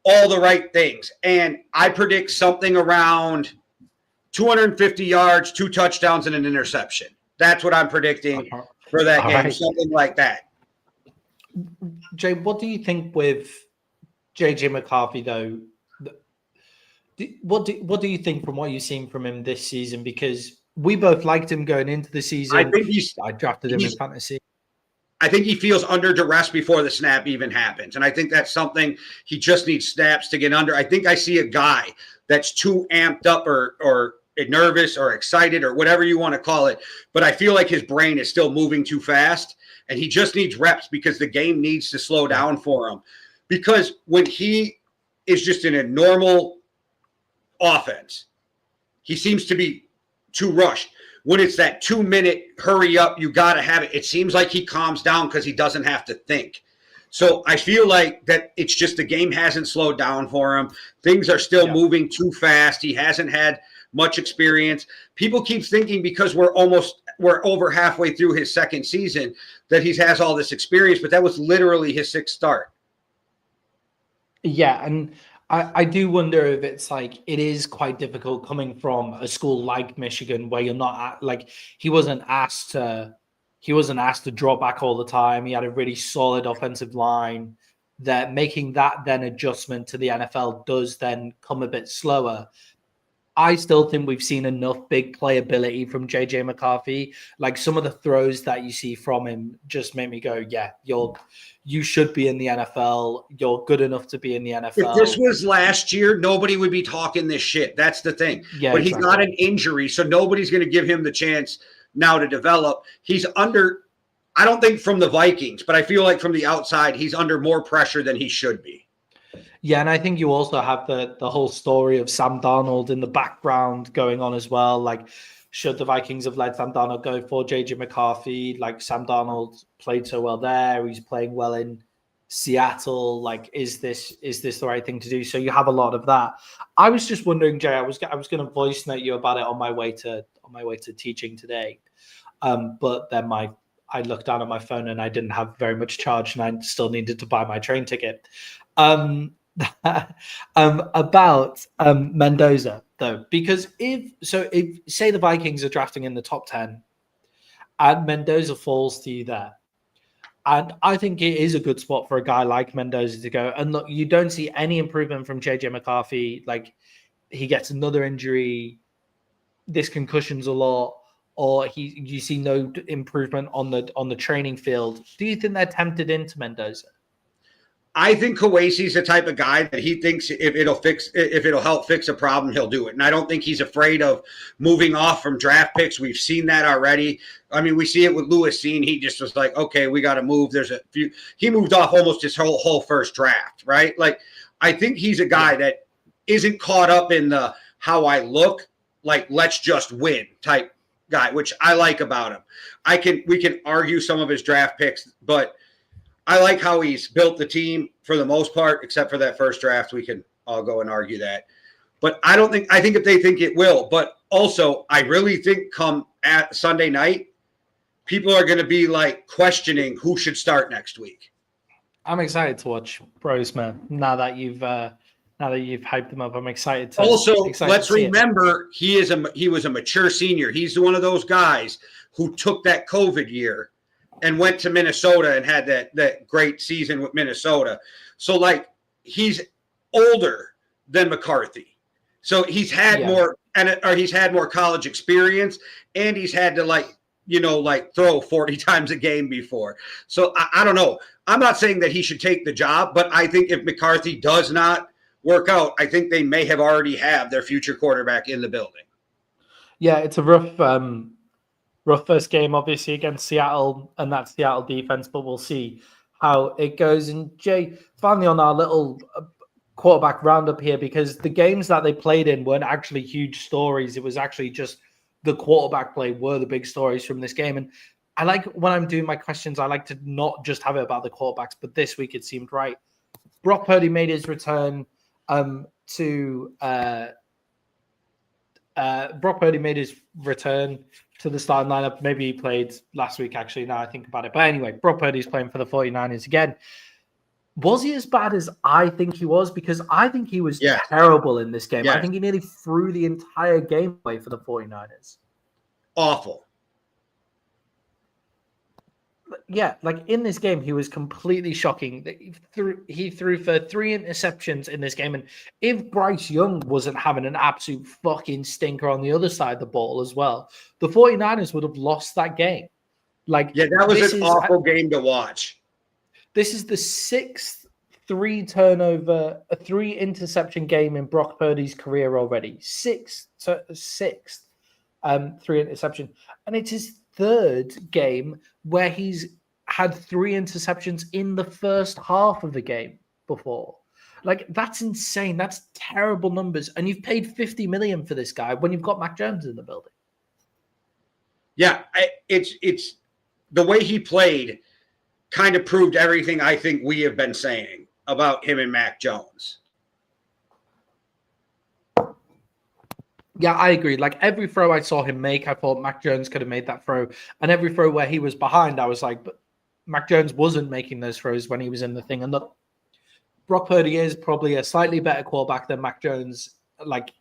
all the right things. And I predict something around 250 yards, 2 touchdowns, and an interception. That's what I'm predicting for that game, something like that. Jay, what do you think with JJ McCarthy, though? What do you think from what you've seen from him this season? Because we both liked him going into the season. I drafted him in fantasy. I think he feels under duress before the snap even happens. And I think that's something he just needs snaps to get under. I think I see a guy that's too amped up or nervous or excited or whatever you want to call it. But I feel like his brain is still moving too fast. And he just needs reps because the game needs to slow down for him. Because when he is just in a normal offense, he seems to be too rushed. When it's that 2-minute hurry up, you got to have it. It seems like he calms down because he doesn't have to think. So I feel like that it's just the game hasn't slowed down for him. Things are still moving too fast. He hasn't had much experience. People keep thinking because we're over halfway through his second season that he has all this experience, but that was literally his 6th start. Yeah, and I do wonder if it's like it is quite difficult coming from a school like Michigan where you're not he wasn't asked to drop back all the time. He had a really solid offensive line. That making that then adjustment to the NFL does then come a bit slower. I still think we've seen enough big playability from JJ McCarthy. Like some of the throws that you see from him just make me go, yeah, you should be in the NFL. You're good enough to be in the NFL. If this was last year, nobody would be talking this shit. That's the thing. Yeah, but he's not an injury, so nobody's going to give him the chance now to develop. He's under, I don't think from the Vikings, but I feel like from the outside, he's under more pressure than he should be. Yeah, and I think you also have the whole story of Sam Darnold in the background going on as well. Like, should the Vikings have let Sam Darnold go for JJ McCarthy? Like, Sam Darnold played so well there. He's playing well in Seattle. Like, is this the right thing to do? So you have a lot of that. I was just wondering, Jay. I was going to voice note you about it on my way to teaching today, but then I looked down at my phone and I didn't have very much charge, and I still needed to buy my train ticket. About Mendoza though, because if say the Vikings are drafting in the top 10 and Mendoza falls to you there, and I think it is a good spot for a guy like Mendoza to go. And look, you don't see any improvement from JJ McCarthy. Like, he gets another injury, this concussions a lot, or you see no improvement on the training field. Do you think they're tempted into Mendoza? I think Kawasi's the type of guy that he thinks if it'll help fix a problem, he'll do it. And I don't think he's afraid of moving off from draft picks. We've seen that already. I mean, we see it with Lewis Cine. He just was like, okay, we got to move. He moved off almost his whole first draft, right? Like, I think he's a guy that isn't caught up in the how I look, like, let's just win type guy, which I like about him. We can argue some of his draft picks, but I like how he's built the team for the most part, except for that first draft. We can all go and argue that. But I think if they think it will, but also I really think come at Sunday night, people are going to be like questioning who should start next week. I'm excited to watch Bros, man. Now that you've hyped him up, I'm excited to. Also, let's remember he was a mature senior. He's one of those guys who took that COVID year and went to Minnesota and had that great season with Minnesota. So, like, he's older than McCarthy. So he's had more or he's had more college experience, and he's had to throw 40 times a game before. So I don't know. I'm not saying that he should take the job, but I think if McCarthy does not work out, I think they may have already have their future quarterback in the building. Yeah, it's a rough first game, obviously, against Seattle and that Seattle defense, but we'll see how it goes. And Jay, finally on our little quarterback roundup here, because the games that they played in weren't actually huge stories. It was actually just the quarterback play were the big stories from this game. And I like when I'm doing my questions, I like to not just have it about the quarterbacks, but this week it seemed right. Brock Purdy made his return Brock Purdy made his return to the starting lineup. Maybe he played last week, actually, now I think about it. But anyway, Brock Purdy's playing for the 49ers again. Was he as bad as I think he was? Because I think he was terrible in this game. I think he nearly threw the entire game away for the 49ers. Awful. Yeah, like in this game, he was completely shocking. He threw for 3 interceptions in this game. And if Bryce Young wasn't having an absolute fucking stinker on the other side of the ball as well, the 49ers would have lost that game. That was an awful game to watch. This is the 6th 3 interception game in Brock Purdy's career already. Sixth 3 interception. And it's his 3rd game where he's had 3 interceptions in the first half of the game before. That's insane. That's terrible numbers. And you've paid $50 million for this guy when you've got Mac Jones in the building. Yeah, it's the way he played kind of proved everything I think we have been saying about him and Mac Jones. Yeah, I agree. Every throw I saw him make, I thought Mac Jones could have made that throw. And every throw where he was behind, I was like, but Mac Jones wasn't making those throws when he was in the thing. And look, Brock Purdy is probably a slightly better quarterback than Mac Jones,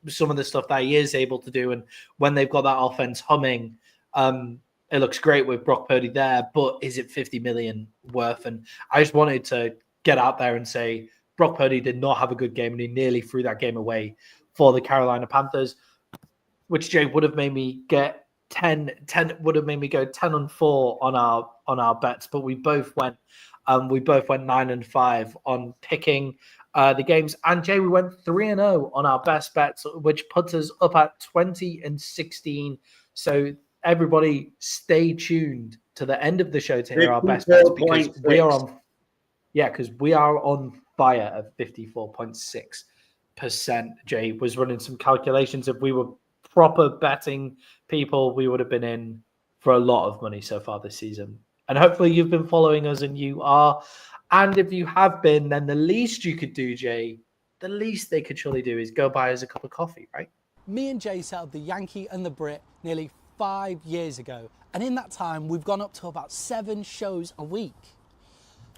some of the stuff that he is able to do. And when they've got that offense humming, it looks great with Brock Purdy there. But is it $50 million worth? And I just wanted to get out there and say Brock Purdy did not have a good game, and he nearly threw that game away for the Carolina Panthers, which Jay would have made me get 10 would have made me go 10-4 on our bets, but we both went 9-5 on picking the games. And Jay, we went 3-0 on our best bets, which puts us up at 20-16. So everybody stay tuned to the end of the show to hear our best bets, because we are on fire at 54.6%. Jay was running some calculations. If we were proper betting people, we would have been in for a lot of money so far this season. And hopefully you've been following us, and you are. And if you have been, then the least you could do, Jay, the least they could surely do is go buy us a cup of coffee, right? Me and Jay set up the Yankee and the Brit nearly 5 years ago. And in that time, we've gone up to about 7 shows a week.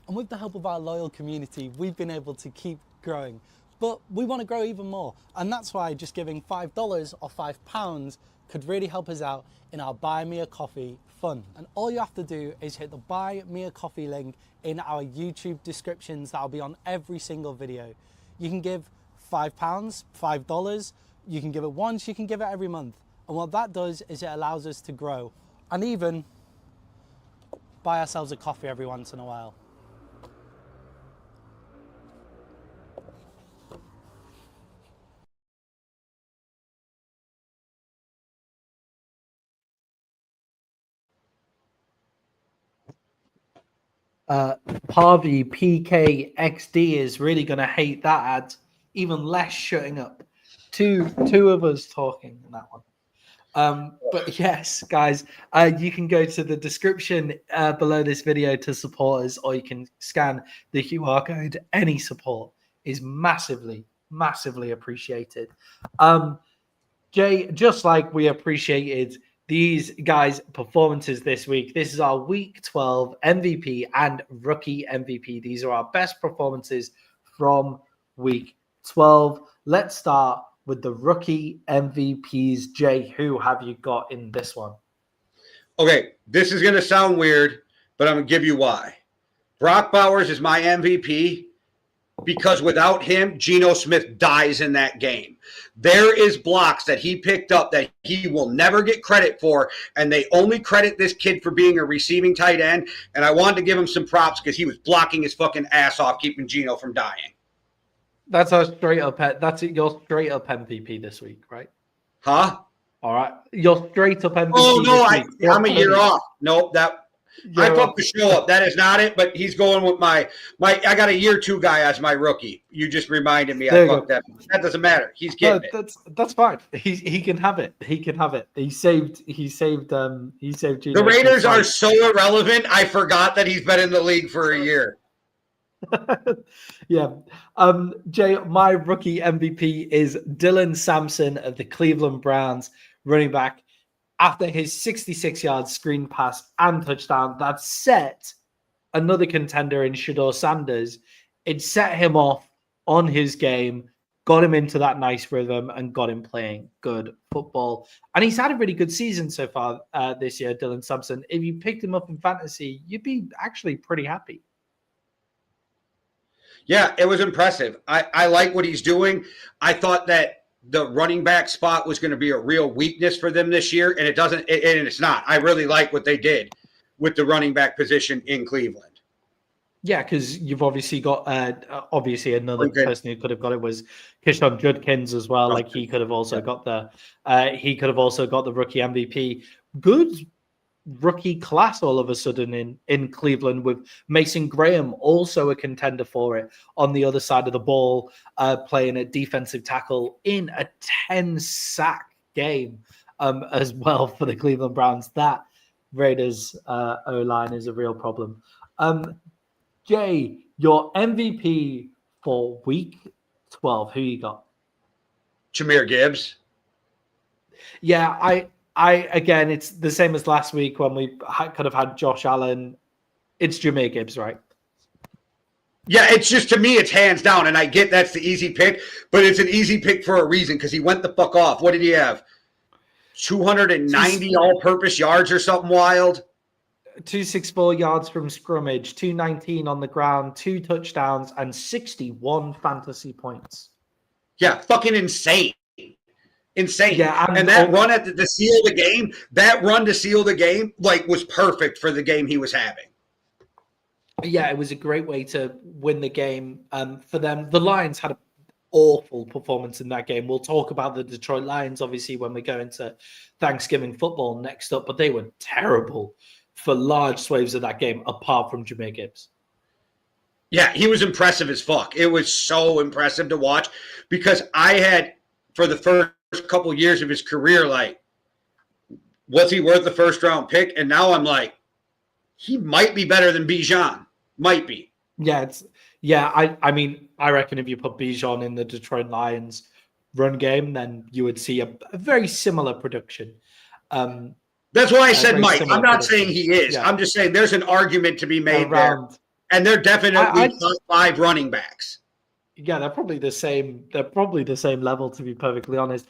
And with the help of our loyal community, we've been able to keep growing. But we want to grow even more. And that's why just giving $5 or £5 could really help us out in our Buy Me a Coffee fund. And all you have to do is hit the Buy Me a Coffee link in our YouTube descriptions. That'll be on every single video. You can give £5, $5. You can give it once, you can give it every month. And what that does is it allows us to grow and even buy ourselves a coffee every once in a while. Parvy PKXD is really going to hate that ad. Even less shutting up. Two of us talking in that one. But yes, guys, you can go to the description below this video to support us, or you can scan the QR code. Any support is massively, massively appreciated. Jay, just like we appreciated these guys' performances this week, this is our Week 12 MVP and Rookie MVP. These are our best performances from Week 12. Let's start with the Rookie MVPs. Jay, who have you got in this one? Okay, this is going to sound weird, but I'm going to give you why. Brock Bowers is my MVP because without him, Geno Smith dies in that game. There is blocks that he picked up that he will never get credit for, and they only credit this kid for being a receiving tight end. And I wanted to give him some props because he was blocking his fucking ass off, keeping Geno from dying. That's our straight up. That's your straight up MVP this week, right? Huh? All right, your straight up MVP. Oh no, this week. I'm a year off. Nope, I fucked the show up. That is not it. But he's going with my. I got a year 2 guy as my rookie. You just reminded me. I fucked that. That doesn't matter. He's getting it. That's fine. He can have it. He can have it. He saved. Geno. The Raiders are so irrelevant. I forgot that he's been in the league for a year. Yeah. Jay, my rookie MVP is Dylan Sampson of the Cleveland Browns, running back, after his 66-yard screen pass and touchdown that set another contender in Shedeur Sanders. It set him off on his game, got him into that nice rhythm, and got him playing good football. And he's had a really good season so far this year, Dylan Sampson. If you picked him up in fantasy, you'd be actually pretty happy. Yeah, it was impressive. I like what he's doing. I thought that the running back spot was going to be a real weakness for them this year, and and it's not. I really like what they did with the running back position in Cleveland. Yeah, because you've obviously got another person who could have got it was Kishon Judkins as well. Like he could have also got the rookie MVP. Good rookie class all of a sudden in Cleveland, with Mason Graham also a contender for it on the other side of the ball, playing a defensive tackle in a 10-sack game as well for the Cleveland Browns. That Raiders O-line is a real problem. Jay, your MVP for week 12, who you got? Jahmyr Gibbs. Yeah, I again, it's the same as last week when we could have had Josh Allen. It's Jahmyr Gibbs, right? Yeah, it's just, to me, it's hands down, and I get that's the easy pick, but it's an easy pick for a reason because he went the fuck off. What did he have? 290 all-purpose yards or something wild? 264 yards from scrimmage, 219 on the ground, 2 touchdowns, and 61 fantasy points. Yeah, fucking insane. Insane. Yeah, and that run to seal the game, like, was perfect for the game he was having. Yeah, it was a great way to win the game for them. The Lions had an awful performance in that game. We'll talk about the Detroit Lions, obviously, when we go into Thanksgiving football next up, but they were terrible for large swathes of that game, apart from Jahmyr Gibbs. Yeah, he was impressive as fuck. It was so impressive to watch because I had, for the first couple of years of his career, like, was he worth the first-round pick? And now I'm like, he might be better than Bijan. Might be. Yeah, I mean, I reckon if you put Bijan in the Detroit Lions run game, then you would see a very similar production. That's why I said might. I'm not saying he is. Yeah. I'm just saying there's an argument to be made there. And they're definitely top 5 running backs. Yeah, they're probably the same. They're probably the same level, to be perfectly honest.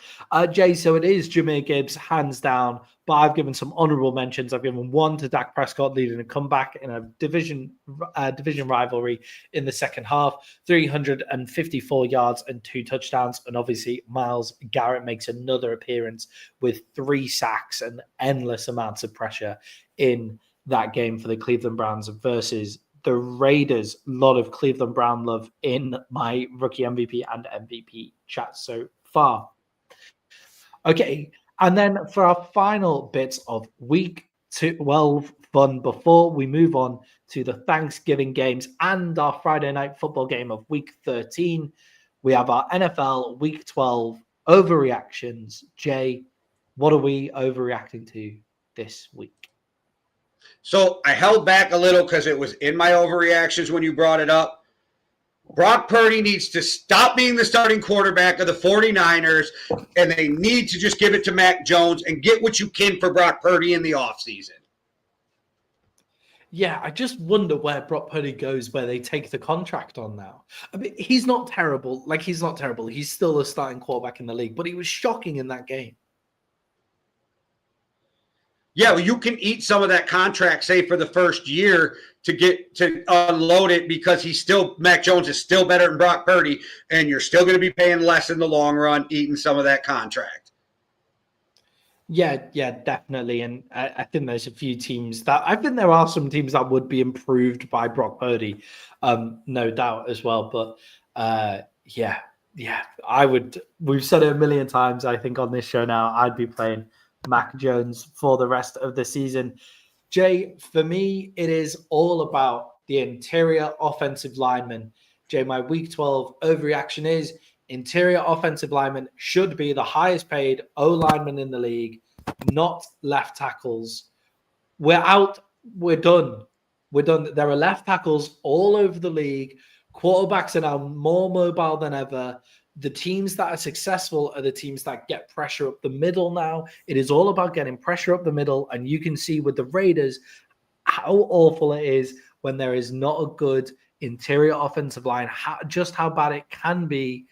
Jay, so it is Jahmyr Gibbs, hands down. But I've given some honorable mentions. I've given one to Dak Prescott leading a comeback in a division rivalry in the second half, 354 yards and 2 touchdowns. And obviously, Myles Garrett makes another appearance with 3 sacks and endless amounts of pressure in that game for the Cleveland Browns versus the Raiders. A lot of Cleveland Brown love in my rookie MVP and MVP chat so far. Okay, and then for our final bits of week 12 fun, before we move on to the Thanksgiving games and our Friday night football game of week 13, we have our NFL week 12 overreactions. Jay, what are we overreacting to this week? So I held back a little because it was in my overreactions when you brought it up. Brock Purdy needs to stop being the starting quarterback of the 49ers, and they need to just give it to Mac Jones and get what you can for Brock Purdy in the offseason. Yeah, I just wonder where Brock Purdy goes, where they take the contract on now. I mean, he's not terrible. He's not terrible. He's still a starting quarterback in the league, but he was shocking in that game. Yeah, well, you can eat some of that contract, say for the first year, to get to unload it because Mac Jones is still better than Brock Purdy, and you're still going to be paying less in the long run, eating some of that contract. Yeah, definitely. And I think there's a few teams I think there are some teams that would be improved by Brock Purdy, no doubt as well. But yeah, we've said it a million times, I think, on this show now, I'd be playing Mac Jones for the rest of the season. Jay, for me, it is all about the interior offensive lineman. Jay, my week 12 overreaction is interior offensive linemen should be the highest paid O-linemen in the league, not left tackles. We're out. We're done. There are left tackles all over the league. Quarterbacks are now more mobile than ever. The teams that are successful are the teams that get pressure up the middle now. It is all about getting pressure up the middle. And you can see with the Raiders how awful it is when there is not a good interior offensive line, just how bad it can be.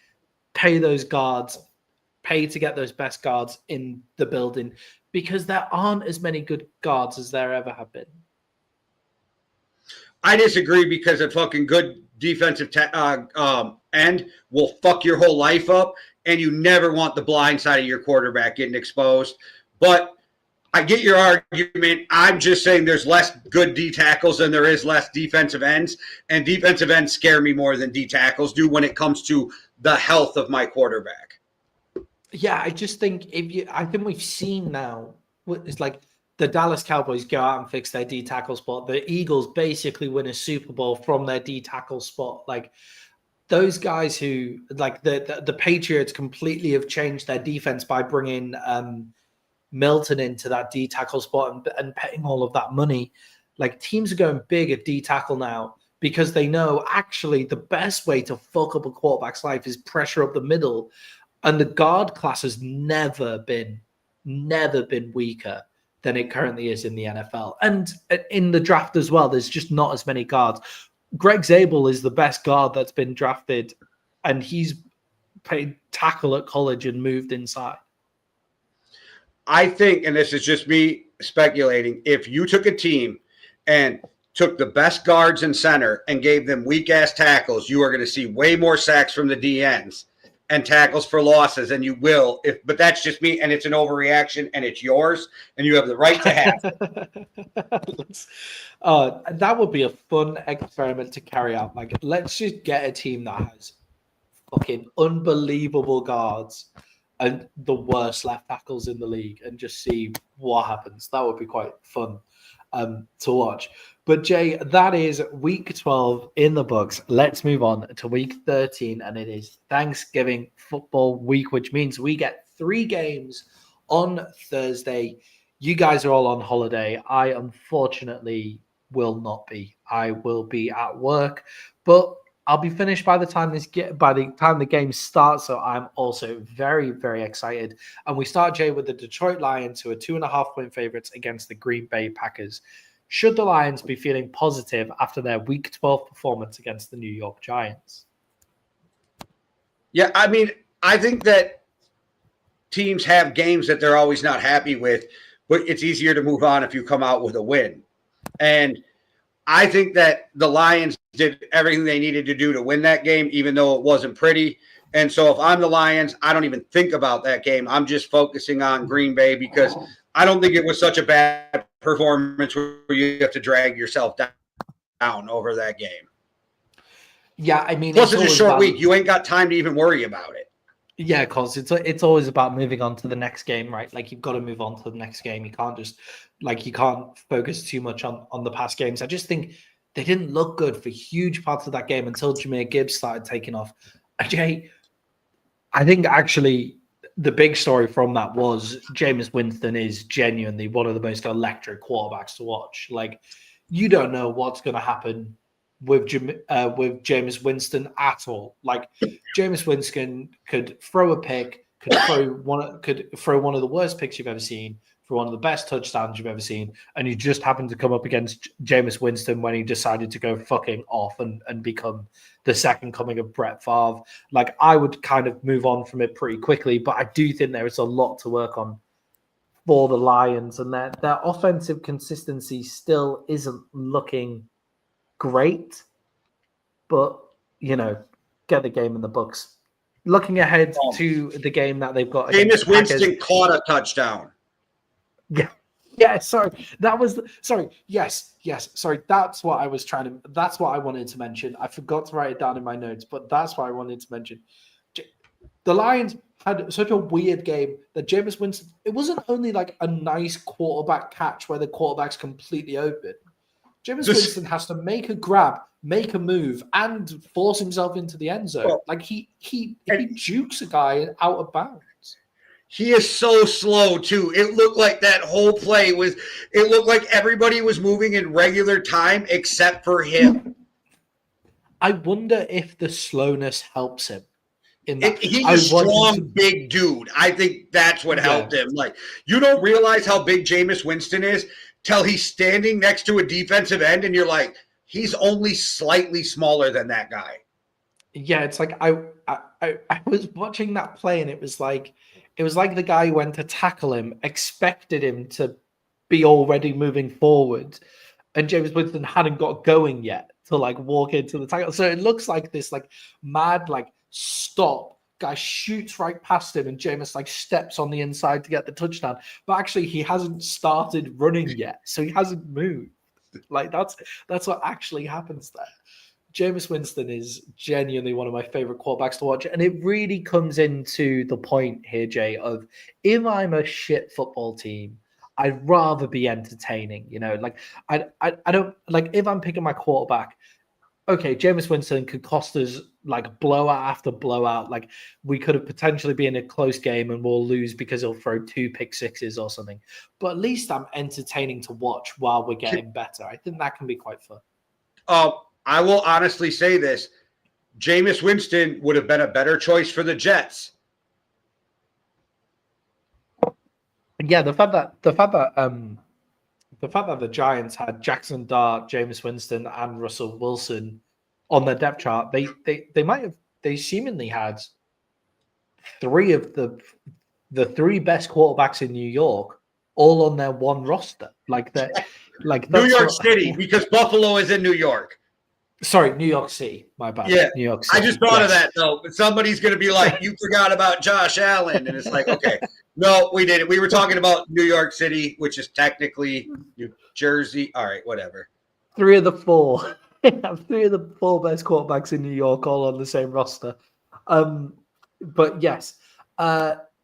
Pay those guards, pay to get those best guards in the building, because there aren't as many good guards as there ever have been. I disagree because a fucking good defensive end will fuck your whole life up, and you never want the blind side of your quarterback getting exposed. But I get your argument. I'm just saying there's less good D tackles than there is less defensive ends, and defensive ends scare me more than D tackles do when it comes to the health of my quarterback. Yeah, I just think I think we've seen now, it's like the Dallas Cowboys go out and fix their D tackle spot. The Eagles basically win a Super Bowl from their D tackle spot. Like those guys who, like the Patriots completely have changed their defense by bringing Milton into that D tackle spot and paying all of that money. Like teams are going big at D tackle now because they know actually the best way to fuck up a quarterback's life is pressure up the middle. And the guard class has never been weaker than it currently is in the NFL. And in the draft as well, there's just not as many guards. Greg Zabel is the best guard that's been drafted, and he's played tackle at college and moved inside. I think, and this is just me speculating, if you took a team and took the best guards and center and gave them weak-ass tackles, you are going to see way more sacks from the DNs and tackles for losses than you will. But that's just me, and it's an overreaction, and it's yours, and you have the right to have it. That would be a fun experiment to carry out. Like, let's just get a team that has fucking unbelievable guards and the worst left tackles in the league and just see what happens. That would be quite fun to watch. But Jay, that is week 12 in the books. Let's move on to week 13, and it is Thanksgiving football week, which means we get 3 games on Thursday. You guys are all on holiday. I unfortunately will not be. I will be at work, but I'll be finished by the time the game starts. So I'm also very, very excited. And we start, Jay, with the Detroit Lions, who are 2.5-point favorites against the Green Bay Packers. Should the Lions be feeling positive after their Week 12 performance against the New York Giants? Yeah, I mean, I think that teams have games that they're always not happy with, but it's easier to move on if you come out with a win. And I think that the Lions did everything they needed to do to win that game, even though it wasn't pretty. And so if I'm the Lions, I don't even think about that game. I'm just focusing on Green Bay because I don't think it was such a bad performance where you have to drag yourself down over that game. Yeah, I mean, plus it's a short week. You ain't got time to even worry about it. Yeah, because it's always about moving on to the next game, right? Like, you've got to move on to the next game. You can't just, like, you can't focus too much on the past games. I just think they didn't look good for huge parts of that game until Jahmyr Gibbs started taking off. Jay, I think actually the big story from that was Jameis Winston is genuinely one of the most electric quarterbacks to watch. Like, you don't know what's going to happen with Jameis Winston at all. Like, Jameis Winston could throw a pick, could throw one of the worst picks you've ever seen, for one of the best touchdowns you've ever seen, and you just happened to come up against Jameis Winston when he decided to go fucking off and become the second coming of Brett Favre. Like, I would kind of move on from it pretty quickly, but I do think there is a lot to work on for the Lions, and their offensive consistency still isn't looking great. But, get the game in the books. Looking ahead to the game that they've got against Jameis Winston caught a touchdown. Yeah, sorry. Yes. Sorry. That's what I wanted to mention. I forgot to write it down in my notes, but that's what I wanted to mention. The Lions had such a weird game that Jameis Winston, it wasn't only like a nice quarterback catch where the quarterback's completely open. Jameis Winston has to make a grab, make a move, and force himself into the end zone. Like he jukes a guy out of bounds. He is so slow, too. It looked like that whole play it looked like everybody was moving in regular time except for him. I wonder if the slowness helps him. He's a strong, big dude. I think that's what helped him. Like, you don't realize how big Jameis Winston is till he's standing next to a defensive end, and you're like, he's only slightly smaller than that guy. Yeah, it's like I was watching that play, and it was like the guy who went to tackle him expected him to be already moving forward, and Jameis Winston hadn't got going yet to like walk into the tackle. So it looks like this like mad like stop. Guy shoots right past him, and Jameis like steps on the inside to get the touchdown. But actually, he hasn't started running yet, so he hasn't moved. Like that's what actually happens there. Jameis Winston is genuinely one of my favorite quarterbacks to watch, and it really comes into the point here, Jay, of if I'm a shit football team, I'd rather be entertaining. Like I don't like if I'm picking my quarterback. Okay, Jameis Winston could cost us like blowout after blowout. Like we could have potentially been in a close game and we'll lose because he'll throw 2 pick sixes or something. But at least I'm entertaining to watch while we're getting better. I think that can be quite fun. I will honestly say this. Jameis Winston would have been a better choice for the Jets. Yeah, the fact that the Giants had Jackson Dart, Jameis Winston, and Russell Wilson on their depth chart, they seemingly had 3 of the 3 best quarterbacks in New York all on their one roster. Like that, New York City, because Buffalo is in New York. Sorry, New York City. My bad. Yeah, New York City. I just thought of that though. Somebody's going to be like, "You forgot about Josh Allen," and it's like, okay, no, we didn't. We were talking about New York City, which is technically New Jersey. All right, whatever. 3 of the 4. 3 of the 4 best quarterbacks in New York, all on the same roster. But yes,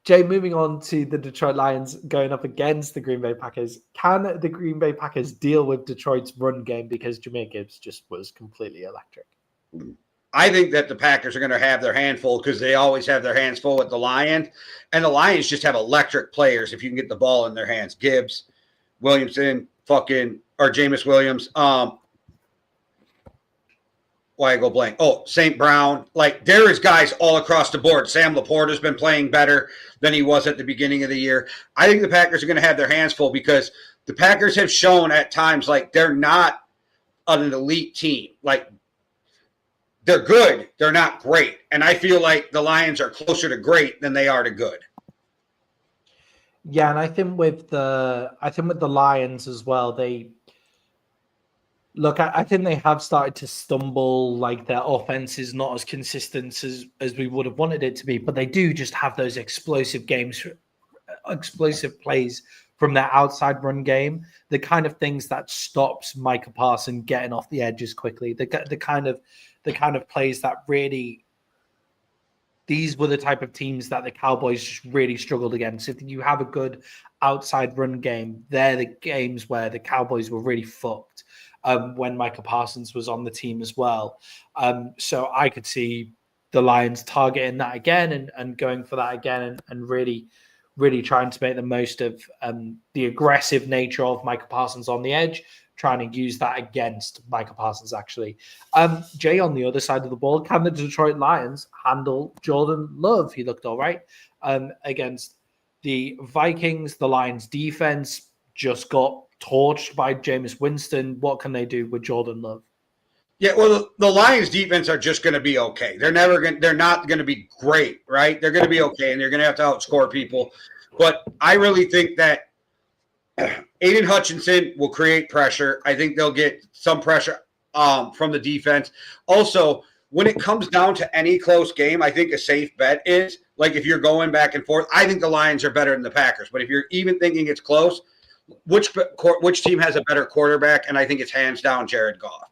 Jay, moving on to the Detroit Lions going up against the Green Bay Packers. Can the Green Bay Packers deal with Detroit's run game? Because Jahmyr Gibbs just was completely electric. I think that the Packers are going to have their hand full because they always have their hands full with the Lions. And the Lions just have electric players if you can get the ball in their hands. Gibbs, Williamson, Jameis Williams. Why I go blank? Oh, St. Brown. Like, there is guys all across the board. Sam Laporta's been playing better than he was at the beginning of the year. I think the Packers are going to have their hands full because the Packers have shown at times like they're not an elite team. Like, they're good. They're not great. And I feel like the Lions are closer to great than they are to good. Yeah, and I think with the Lions as well, I think they have started to stumble. Like their offense is not as consistent as we would have wanted it to be, but they do just have those explosive plays from their outside run game. The kind of things that stops Micah Parsons getting off the edges quickly. The kind of plays that really. These were the type of teams that the Cowboys just really struggled against. If you have a good outside run game, they're the games where the Cowboys were really fucked. When Micah Parsons was on the team as well. So I could see the Lions targeting that again and going for that again and really, really trying to make the most of the aggressive nature of Micah Parsons on the edge, trying to use that against Micah Parsons, actually. Jay, on the other side of the ball, can the Detroit Lions handle Jordan Love? He looked all right against the Vikings. The Lions defense just got torched by Jameis Winston. What can they do with Jordan Love? Yeah, well, the Lions defense are just going to be okay. They're not going to be great, right? They're going to be okay, and they're going to have to outscore people. But I really think that Aiden Hutchinson will create pressure. I think they'll get some pressure from the defense. Also, when it comes down to any close game, I think a safe bet is, like, if you're going back and forth, I think the Lions are better than the Packers. But if you're even thinking it's close, which team has a better quarterback? And I think it's hands down Jared Goff.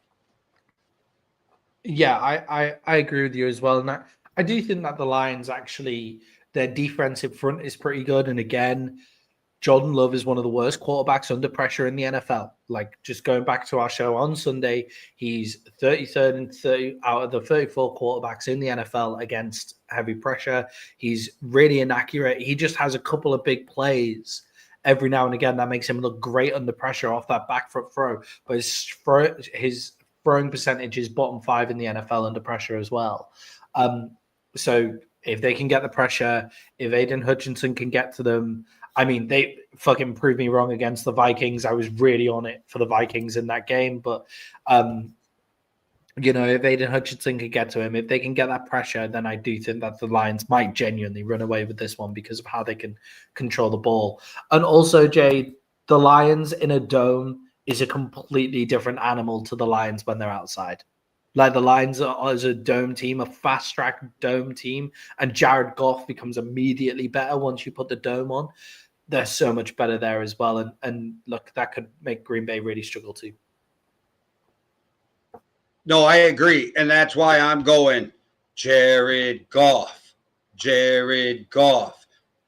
Yeah, I agree with you as well. And I do think that the Lions actually, their defensive front is pretty good. And again, Jordan Love is one of the worst quarterbacks under pressure in the NFL. Like, just going back to our show on Sunday, he's 33rd and 30 out of the 34 quarterbacks in the NFL against heavy pressure. He's really inaccurate. He just has a couple of big plays every now and again that makes him look great under pressure off that back foot throw. But his throwing percentage is bottom 5 in the NFL under pressure as well. So if they can get the pressure, if Aiden Hutchinson can get to them, I mean, they fucking proved me wrong against the Vikings. I was really on it for the Vikings in that game. But, you know, if Aiden Hutchinson can get to him, if they can get that pressure, then I do think that the Lions might genuinely run away with this one because of how they can control the ball. And also, Jay, the Lions in a dome is a completely different animal to the Lions when they're outside. Like, the Lions are as a dome team, a fast-track dome team, and Jared Goff becomes immediately better once you put the dome on. They're so much better there as well. And look, that could make Green Bay really struggle too. No, I agree. And that's why I'm going Jared Goff. Jared Goff.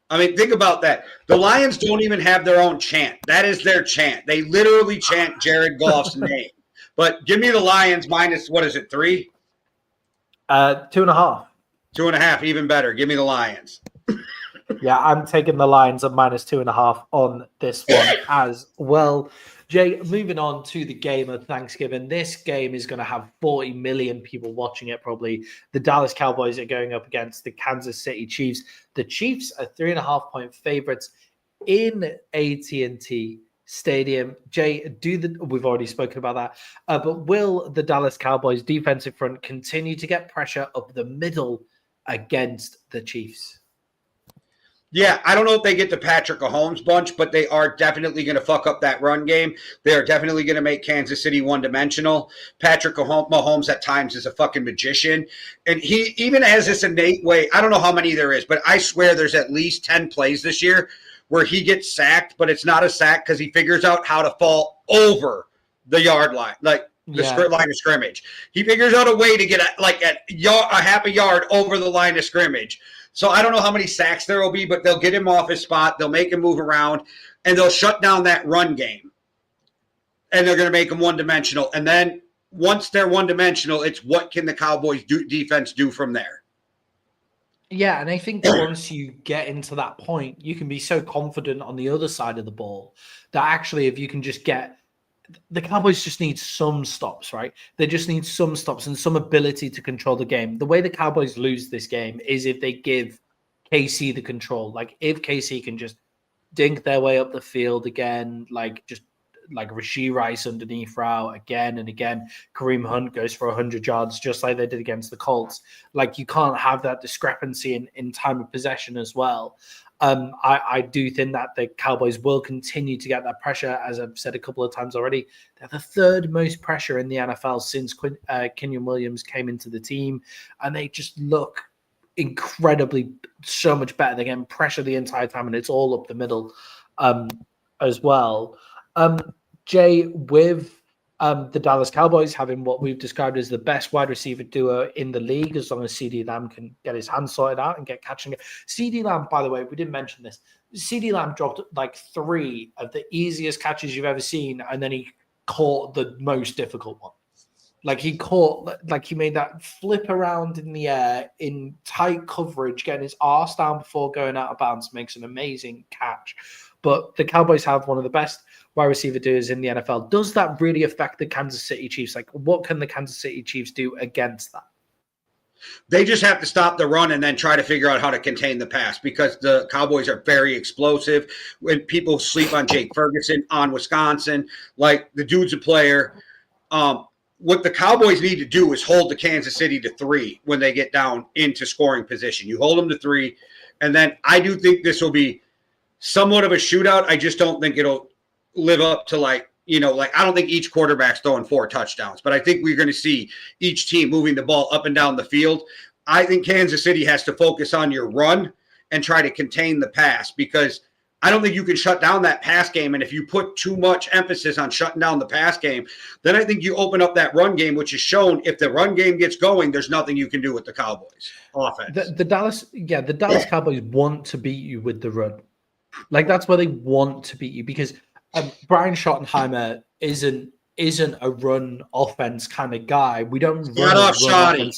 I mean, think about that. The Lions don't even have their own chant. That is their chant. They literally chant Jared Goff's name. But give me the Lions minus, what is it, 3? 2.5. 2.5, even better. Give me the Lions. Yeah, I'm taking the Lions at minus 2.5 on this one as well. Jay, moving on to the game of Thanksgiving. This game is going to have 40 million people watching it probably. The Dallas Cowboys are going up against the Kansas City Chiefs. The Chiefs are 3.5-point favorites in AT&T Stadium. Jay, we've already spoken about that, but will the Dallas Cowboys defensive front continue to get pressure up the middle against the Chiefs? Yeah, I don't know if they get the Patrick Mahomes bunch, but they are definitely going to fuck up that run game. They are definitely going to make Kansas City one-dimensional. Patrick Mahomes at times is a fucking magician. And he even has this innate way. I don't know how many there is, but I swear there's at least 10 plays this year where he gets sacked, but it's not a sack because he figures out how to fall over the yard line, like the line of scrimmage. He figures out a way to get a half a yard over the line of scrimmage. So I don't know how many sacks there will be, but they'll get him off his spot. They'll make him move around, and they'll shut down that run game. And they're going to make him one-dimensional. And then once they're one-dimensional, it's what can the Cowboys defense do from there? Yeah, and I think once you get into that point, you can be so confident on the other side of the ball that actually if you can just get – the Cowboys just need some stops, right? They just need some stops and some ability to control the game. The way the Cowboys lose this game is if they give KC the control. Like, if KC can just dink their way up the field again, like Rashee Rice underneath route again and again. Kareem Hunt goes for 100 yards just like they did against the Colts. Like, you can't have that discrepancy in time of possession as well. I do think that the Cowboys will continue to get that pressure. As I've said a couple of times already, they're the third most pressure in the NFL since Kenyon Williams came into the team, and they just look incredibly so much better. They're getting pressure the entire time, and it's all up the middle as well. Jay, with the Dallas Cowboys having what we've described as the best wide receiver duo in the league, as long as CeeDee Lamb can get his hands sorted out and get catching it. CeeDee Lamb, by the way, we didn't mention this. CeeDee Lamb dropped like 3 of the easiest catches you've ever seen, and then he caught the most difficult one. Like, he made that flip around in the air in tight coverage, getting his arse down before going out of bounds, makes an amazing catch. But the Cowboys have one of the best wide receiver duos in the NFL. Does that really affect the Kansas City Chiefs? Like, what can the Kansas City Chiefs do against that? They just have to stop the run and then try to figure out how to contain the pass, because the Cowboys are very explosive. When people sleep on Jake Ferguson on Wisconsin, like, the dude's a player. What the Cowboys need to do is hold the Kansas City to 3 when they get down into scoring position. You hold them to 3, and then I do think this will be somewhat of a shootout. I just don't think it'll live up to like I don't think each quarterback's throwing 4 touchdowns, but I think we're going to see each team moving the ball up and down the field. I think Kansas City has to focus on your run and try to contain the pass, because I don't think you can shut down that pass game. And if you put too much emphasis on shutting down the pass game, then I think you open up that run game, which is shown if the run game gets going, there's nothing you can do with the Cowboys offense. The Dallas Cowboys want to beat you with the run. Like, that's where they want to beat you, because Brian Schottenheimer isn't a run offense kind of guy. We don't run off shoddy.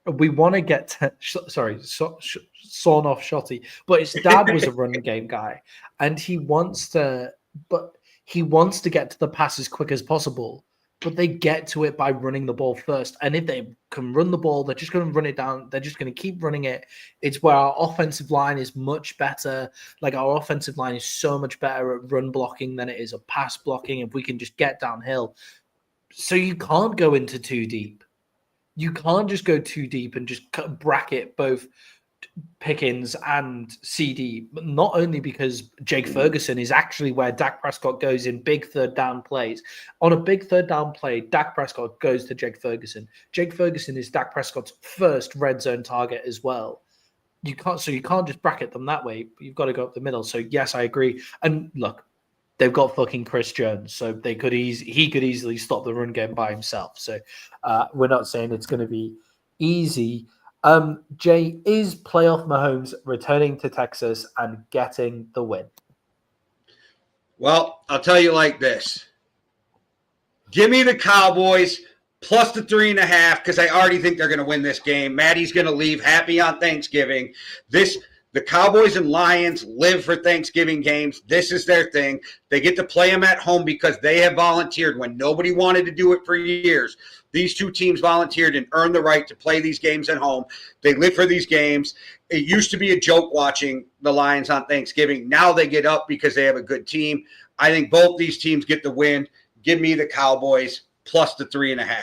We want to get to, sawn off Shotty, but his dad was a run game guy, and he wants to get to the pass as quick as possible. But they get to it by running the ball first. And if they can run the ball, they're just going to run it down. They're just going to keep running it. It's where our offensive line is much better. Like, our offensive line is so much better at run blocking than it is at pass blocking if we can just get downhill. So you can't go into too deep. You can't just go too deep and just bracket both Pickens and CD, but not only because Jake Ferguson is actually where Dak Prescott goes in big third down plays. On a big third down play, Dak Prescott goes to Jake Ferguson. Jake Ferguson is Dak Prescott's first red zone target as well. You can't just bracket them that way. You've got to go up the middle. So yes, I agree. And look, they've got fucking Chris Jones, so he could easily stop the run game by himself. So we're not saying it's going to be easy. Jay, is playoff Mahomes returning to Texas and getting the win? Well, I'll tell you like this. Give me the Cowboys plus the 3.5, because I already think they're going to win this game. Maddie's going to leave happy on Thanksgiving. The Cowboys and Lions live for Thanksgiving games. This is their thing. They get to play them at home because they have volunteered when nobody wanted to do it for years. These two teams volunteered and earned the right to play these games at home. They live for these games. It used to be a joke watching the Lions on Thanksgiving. Now they get up because they have a good team. I think both these teams get the win. Give me the Cowboys plus the 3.5.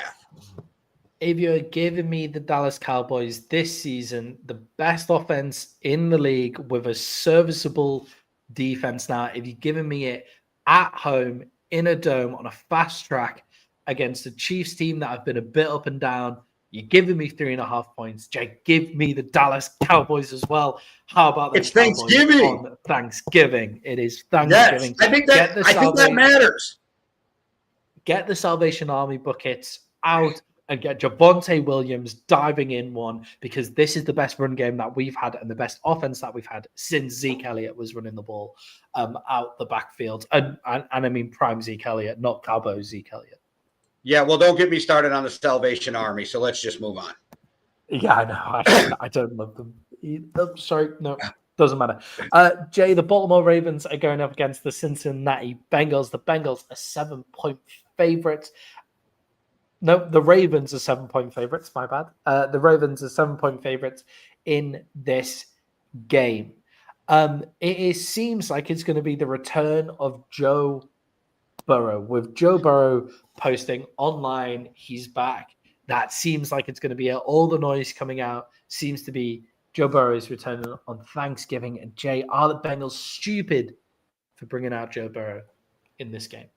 If you're giving me the Dallas Cowboys this season, the best offense in the league with a serviceable defense now, if you're giving me it at home in a dome on a fast track against a Chiefs team that have been a bit up and down, you're giving me 3.5 points. Jay, give me the Dallas Cowboys as well. How about that? It's Thanksgiving. On Thanksgiving. It is Thanksgiving. Yes, I think that matters. Get the Salvation Army buckets out and get Javonte Williams diving in one, because this is the best run game that we've had and the best offense that we've had since Zeke Elliott was running the ball out the backfield. And I mean prime Zeke Elliott, not Cowboy Zeke Elliott. Yeah, well, don't get me started on the Salvation Army, so let's just move on. Yeah, I know. I don't love them. Sorry, no, doesn't matter. Jay, the Baltimore Ravens are going up against the Cincinnati Bengals. The Bengals are 7-point favorites. No, the Ravens are 7-point favorites. My bad. The Ravens are 7-point favorites in this game. It seems like it's going to be the return of Joe Burrow, with Joe Burrow posting online he's back. That seems like it's going to be all the noise coming out seems to be Joe Burrow is returning on Thanksgiving. And Jay, are the Bengals stupid for bringing out Joe Burrow in this game?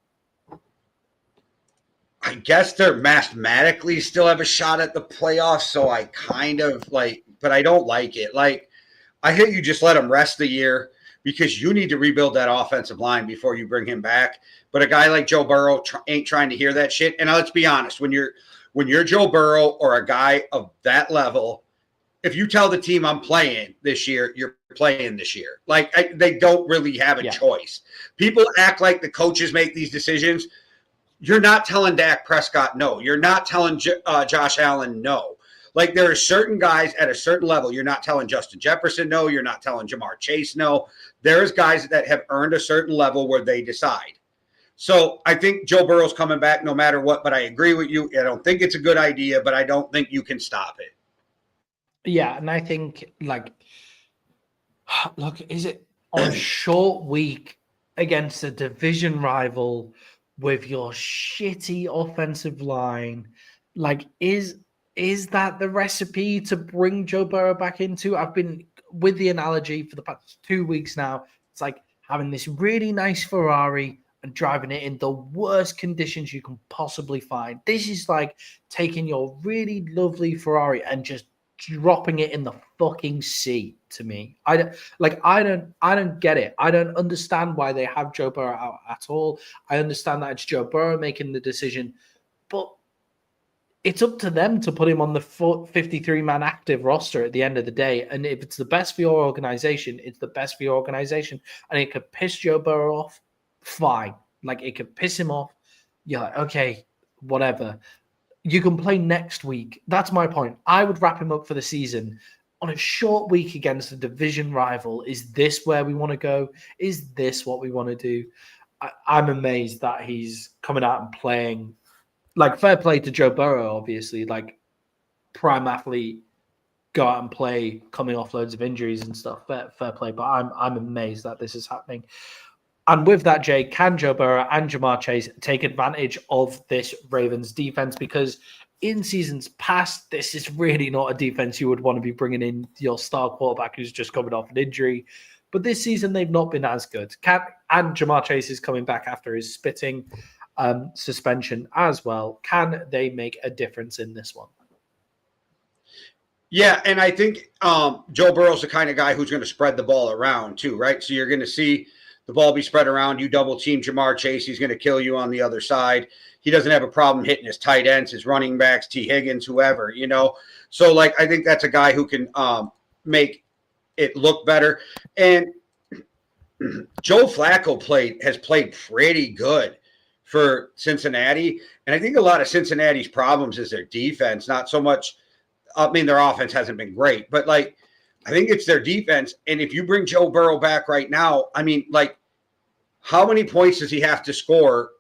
I guess they're mathematically still have a shot at the playoffs, so I kind of but I don't like it. I hate you just let him rest the year, because you need to rebuild that offensive line before you bring him back. But a guy like Joe Burrow ain't trying to hear that shit. And let's be honest, when you're Joe Burrow or a guy of that level, if you tell the team I'm playing this year, you're playing this year. They don't really have a choice. People act like the coaches make these decisions. You're not telling Dak Prescott no. You're not telling Josh Allen no. There are certain guys at a certain level. You're not telling Justin Jefferson no. You're not telling Jamar Chase no. There's guys that have earned a certain level where they decide. So I think Joe Burrow's coming back no matter what, but I agree with you. I don't think it's a good idea, but I don't think you can stop it. Yeah, and I think, look, is it on a short week against a division rival with your shitty offensive line? Is that the recipe to bring Joe Burrow back into? I've been with the analogy for the past 2 weeks now. It's like having this really nice Ferrari and driving it in the worst conditions you can possibly find. This is like taking your really lovely Ferrari and just dropping it in the fucking sea to me. I don't get it. I don't understand why they have Joe Burrow out at all. I understand that it's Joe Burrow making the decision, but it's up to them to put him on the 53-man active roster at the end of the day. And if it's the best for your organization, it's the best for your organization. And it could piss Joe Burrow off, fine. Like, it could piss him off. You're like, okay, whatever. You can play next week. That's my point. I would wrap him up for the season on a short week against a division rival. Is this where we want to go? Is this what we want to do? I'm amazed that he's coming out and playing. Like, fair play to Joe Burrow, obviously. Like, prime athlete, go out and play, coming off loads of injuries and stuff. Fair play. But I'm amazed that this is happening. And with that, Jay, can Joe Burrow and Jamar Chase take advantage of this Ravens defense? Because in seasons past, this is really not a defense you would want to be bringing in your star quarterback who's just coming off an injury. But this season, they've not been as good. And Jamar Chase is coming back after his spitting suspension as well. Can they make a difference in this one? Yeah, and I think Joe Burrow's the kind of guy who's going to spread the ball around too, right? So you're going to see the ball be spread around. You double team Jamar Chase, he's going to kill you on the other side. He doesn't have a problem hitting his tight ends, his running backs, T. Higgins, whoever, you know. So, like, I think that's a guy who can make it look better. And Joe Flacco has played pretty good for Cincinnati. And I think a lot of Cincinnati's problems is their defense, not so much. I mean, their offense hasn't been great, but like, I think it's their defense. And if you bring Joe Burrow back right now, I mean, like, how many points does he have to score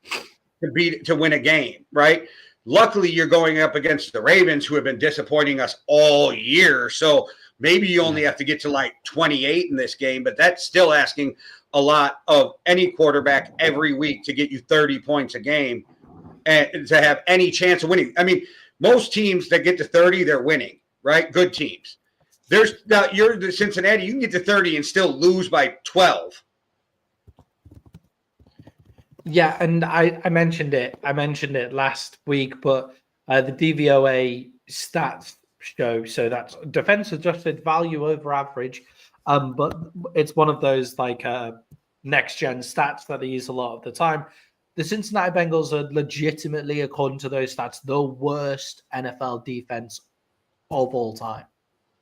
to win a game, right? Luckily, you're going up against the Ravens, who have been disappointing us all year. So maybe you only have to get to like 28 in this game, but that's still asking a lot of any quarterback every week to get you 30 points a game and to have any chance of winning. I mean, most teams that get to 30, they're winning, right? Good teams. You're the Cincinnati, you can get to 30 and still lose by 12. Yeah, and I mentioned it. I mentioned it last week, but the DVOA stats show, so that's defense adjusted value over average. But it's one of those like next gen stats that they use a lot of the time. The Cincinnati Bengals are legitimately, according to those stats, the worst NFL defense of all time.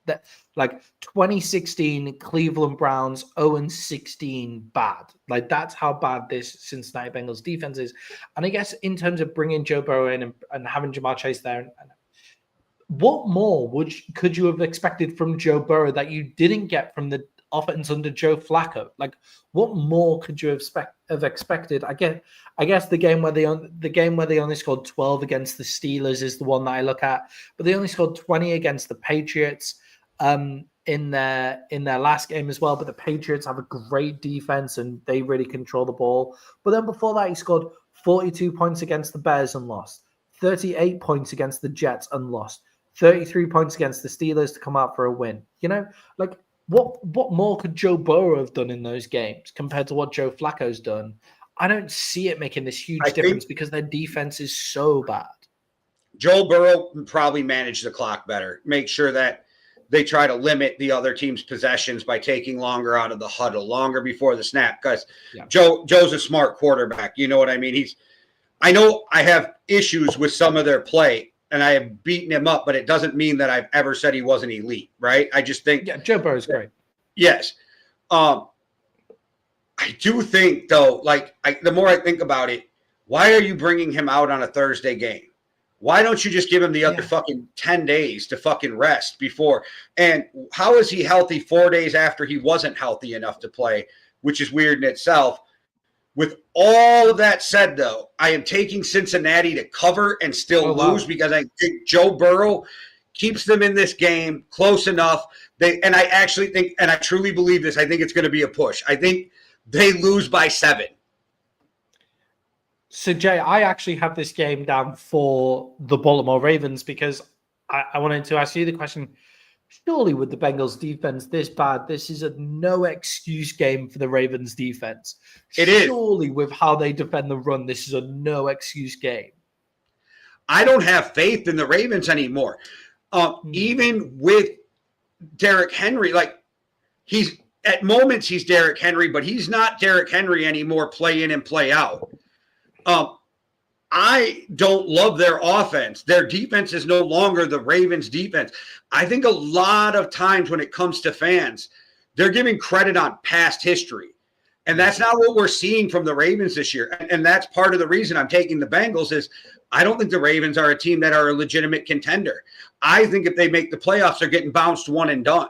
That, like, 2016 Cleveland Browns 0-16 bad. Like, that's how bad this Cincinnati Bengals defense is. And I guess in terms of bringing Joe Burrow in and having Jamar Chase there, what more could you have expected from Joe Burrow that you didn't get from the offense under Joe Flacco? Like, what more could you have expected? I guess the game where they only scored 12 against the Steelers is the one that I look at, but they only scored 20 against the Patriots in their last game as well. But the Patriots have a great defense and they really control the ball. But then before that, he scored 42 points against the Bears and lost, 38 points against the Jets and lost, 33 points against the Steelers to come out for a win. You know, like, what more could Joe Burrow have done in those games compared to what Joe Flacco's done? I don't see it making this huge difference because their defense is so bad. Joe Burrow probably manage the clock better, make sure that they try to limit the other team's possessions by taking longer out of the huddle, longer before the snap, because Joe's a smart quarterback. You know what I mean? I know I have issues with some of their play, and I have beaten him up, but it doesn't mean that I've ever said he wasn't elite, right? I just think Joe Burrow's great. Yes. I do think, though, like, the more I think about it, why are you bringing him out on a Thursday game? Why don't you just give him the other fucking 10 days to fucking rest before? And how is he healthy 4 days after he wasn't healthy enough to play, which is weird in itself. With all of that said, though, I am taking Cincinnati to cover and still lose because I think Joe Burrow keeps them in this game close enough. And I actually think, and I truly believe this, I think it's going to be a push. I think they lose by 7. So, Jay, I actually have this game down for the Baltimore Ravens because I wanted to ask you the question. surely with the Bengals defense this bad, this is a no excuse game for the Ravens defense. It is. Surely with how they defend the run, this is a no excuse game. I don't have faith in the Ravens anymore. Even with Derrick Henry, like he's at moments he's Derrick Henry, but he's not Derrick Henry anymore, play in and play out. I don't love their offense. Their defense is no longer the Ravens defense. I think a lot of times when it comes to fans, they're giving credit on past history. And that's not what we're seeing from the Ravens this year. And that's part of the reason I'm taking the Bengals is I don't think the Ravens are a team that are a legitimate contender. I think if they make the playoffs, they're getting bounced one and done.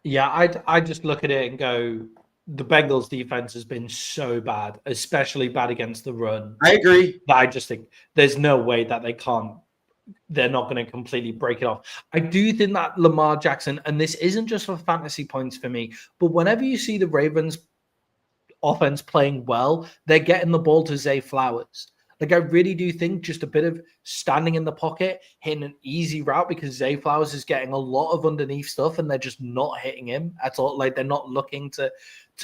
Yeah, I just look at it and go, the Bengals defense has been so bad, especially bad against the run. I agree. But I just think there's no way that they're not going to completely break it off. I do think that Lamar Jackson, and this isn't just for fantasy points for me, but whenever you see the Ravens offense playing well, they're getting the ball to Zay Flowers. Like, I really do think just a bit of standing in the pocket, hitting an easy route because Zay Flowers is getting a lot of underneath stuff and they're just not hitting him at all. Like, they're not looking to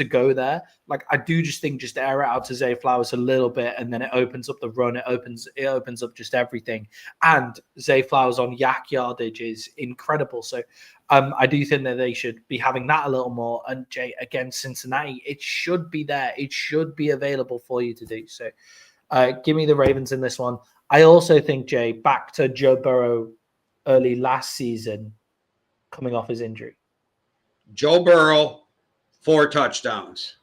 go there. Like, I do just think just air it out to Zay Flowers a little bit and then it opens up the run. It opens up just everything. And Zay Flowers on yak yardage is incredible. So I do think that they should be having that a little more. And Jay, against Cincinnati, it should be there. It should be available for you to do. So give me the Ravens in this one. I also think, Jay, back to Joe Burrow early last season, coming off his injury. Joe Burrow, 4 touchdowns.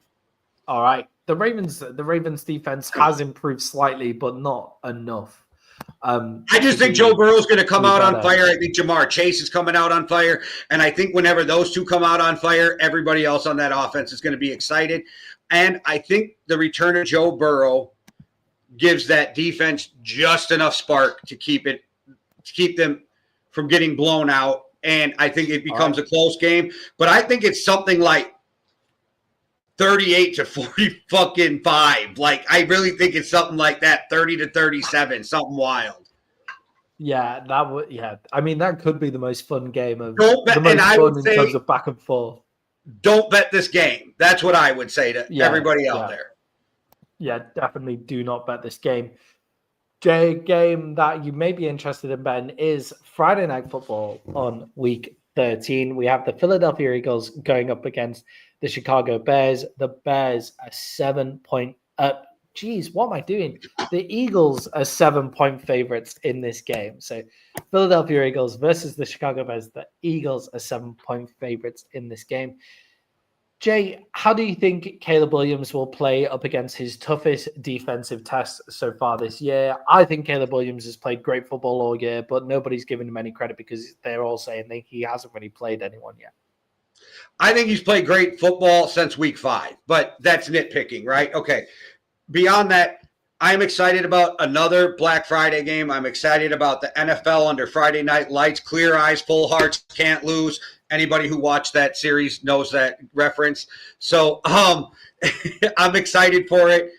All right. The Ravens defense has improved slightly, but not enough. I just think Joe Burrow's going to come out on fire. I think Jamar Chase is coming out on fire. And I think whenever those two come out on fire, everybody else on that offense is going to be excited. And I think the return of Joe Burrow gives that defense just enough spark to keep them from getting blown out. And I think it becomes a close game. But I think it's something like 38-45. Like, I really think it's something like that, 30-37, something wild. Yeah, that would. Yeah, I mean that could be the most fun game of the most fun in terms of back and forth. Don't bet this game. That's what I would say to everybody out there. Yeah, definitely do not bet this game. Jay, game that you may be interested in, Ben, is Friday Night Football on week 13. We have the Philadelphia Eagles going up against the Chicago Bears. The Bears are 7-point up. Geez, what am I doing? The Eagles are 7-point favorites in this game. So Philadelphia Eagles versus the Chicago Bears. The Eagles are 7-point favorites in this game. Jay, how do you think Caleb Williams will play up against his toughest defensive test so far this year? I think Caleb Williams has played great football all year, but nobody's giving him any credit because they're all saying that he hasn't really played anyone yet. I think he's played great football since week 5, but that's nitpicking, right? Okay. Beyond that, I'm excited about another Black Friday game. I'm excited about the NFL under Friday Night Lights, clear eyes, full hearts, can't lose. Anybody who watched that series knows that reference. So I'm excited for it.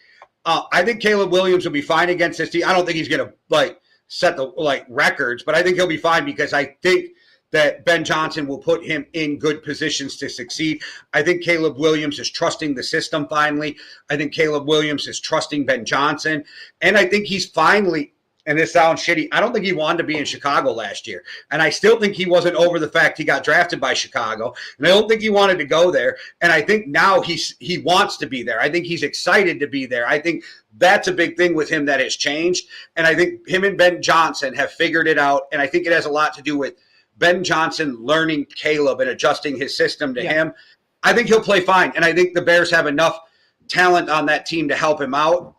I think Caleb Williams will be fine against this team. I don't think he's going to set the records, but I think he'll be fine because I think that Ben Johnson will put him in good positions to succeed. I think Caleb Williams is trusting the system finally. I think Caleb Williams is trusting Ben Johnson. And I think he's finally, and this sounds shitty, I don't think he wanted to be in Chicago last year. And I still think he wasn't over the fact he got drafted by Chicago. And I don't think he wanted to go there. And I think now he wants to be there. I think he's excited to be there. I think that's a big thing with him that has changed. And I think him and Ben Johnson have figured it out. And I think it has a lot to do with Ben Johnson learning Caleb and adjusting his system to him. I think he'll play fine. And I think the Bears have enough talent on that team to help him out.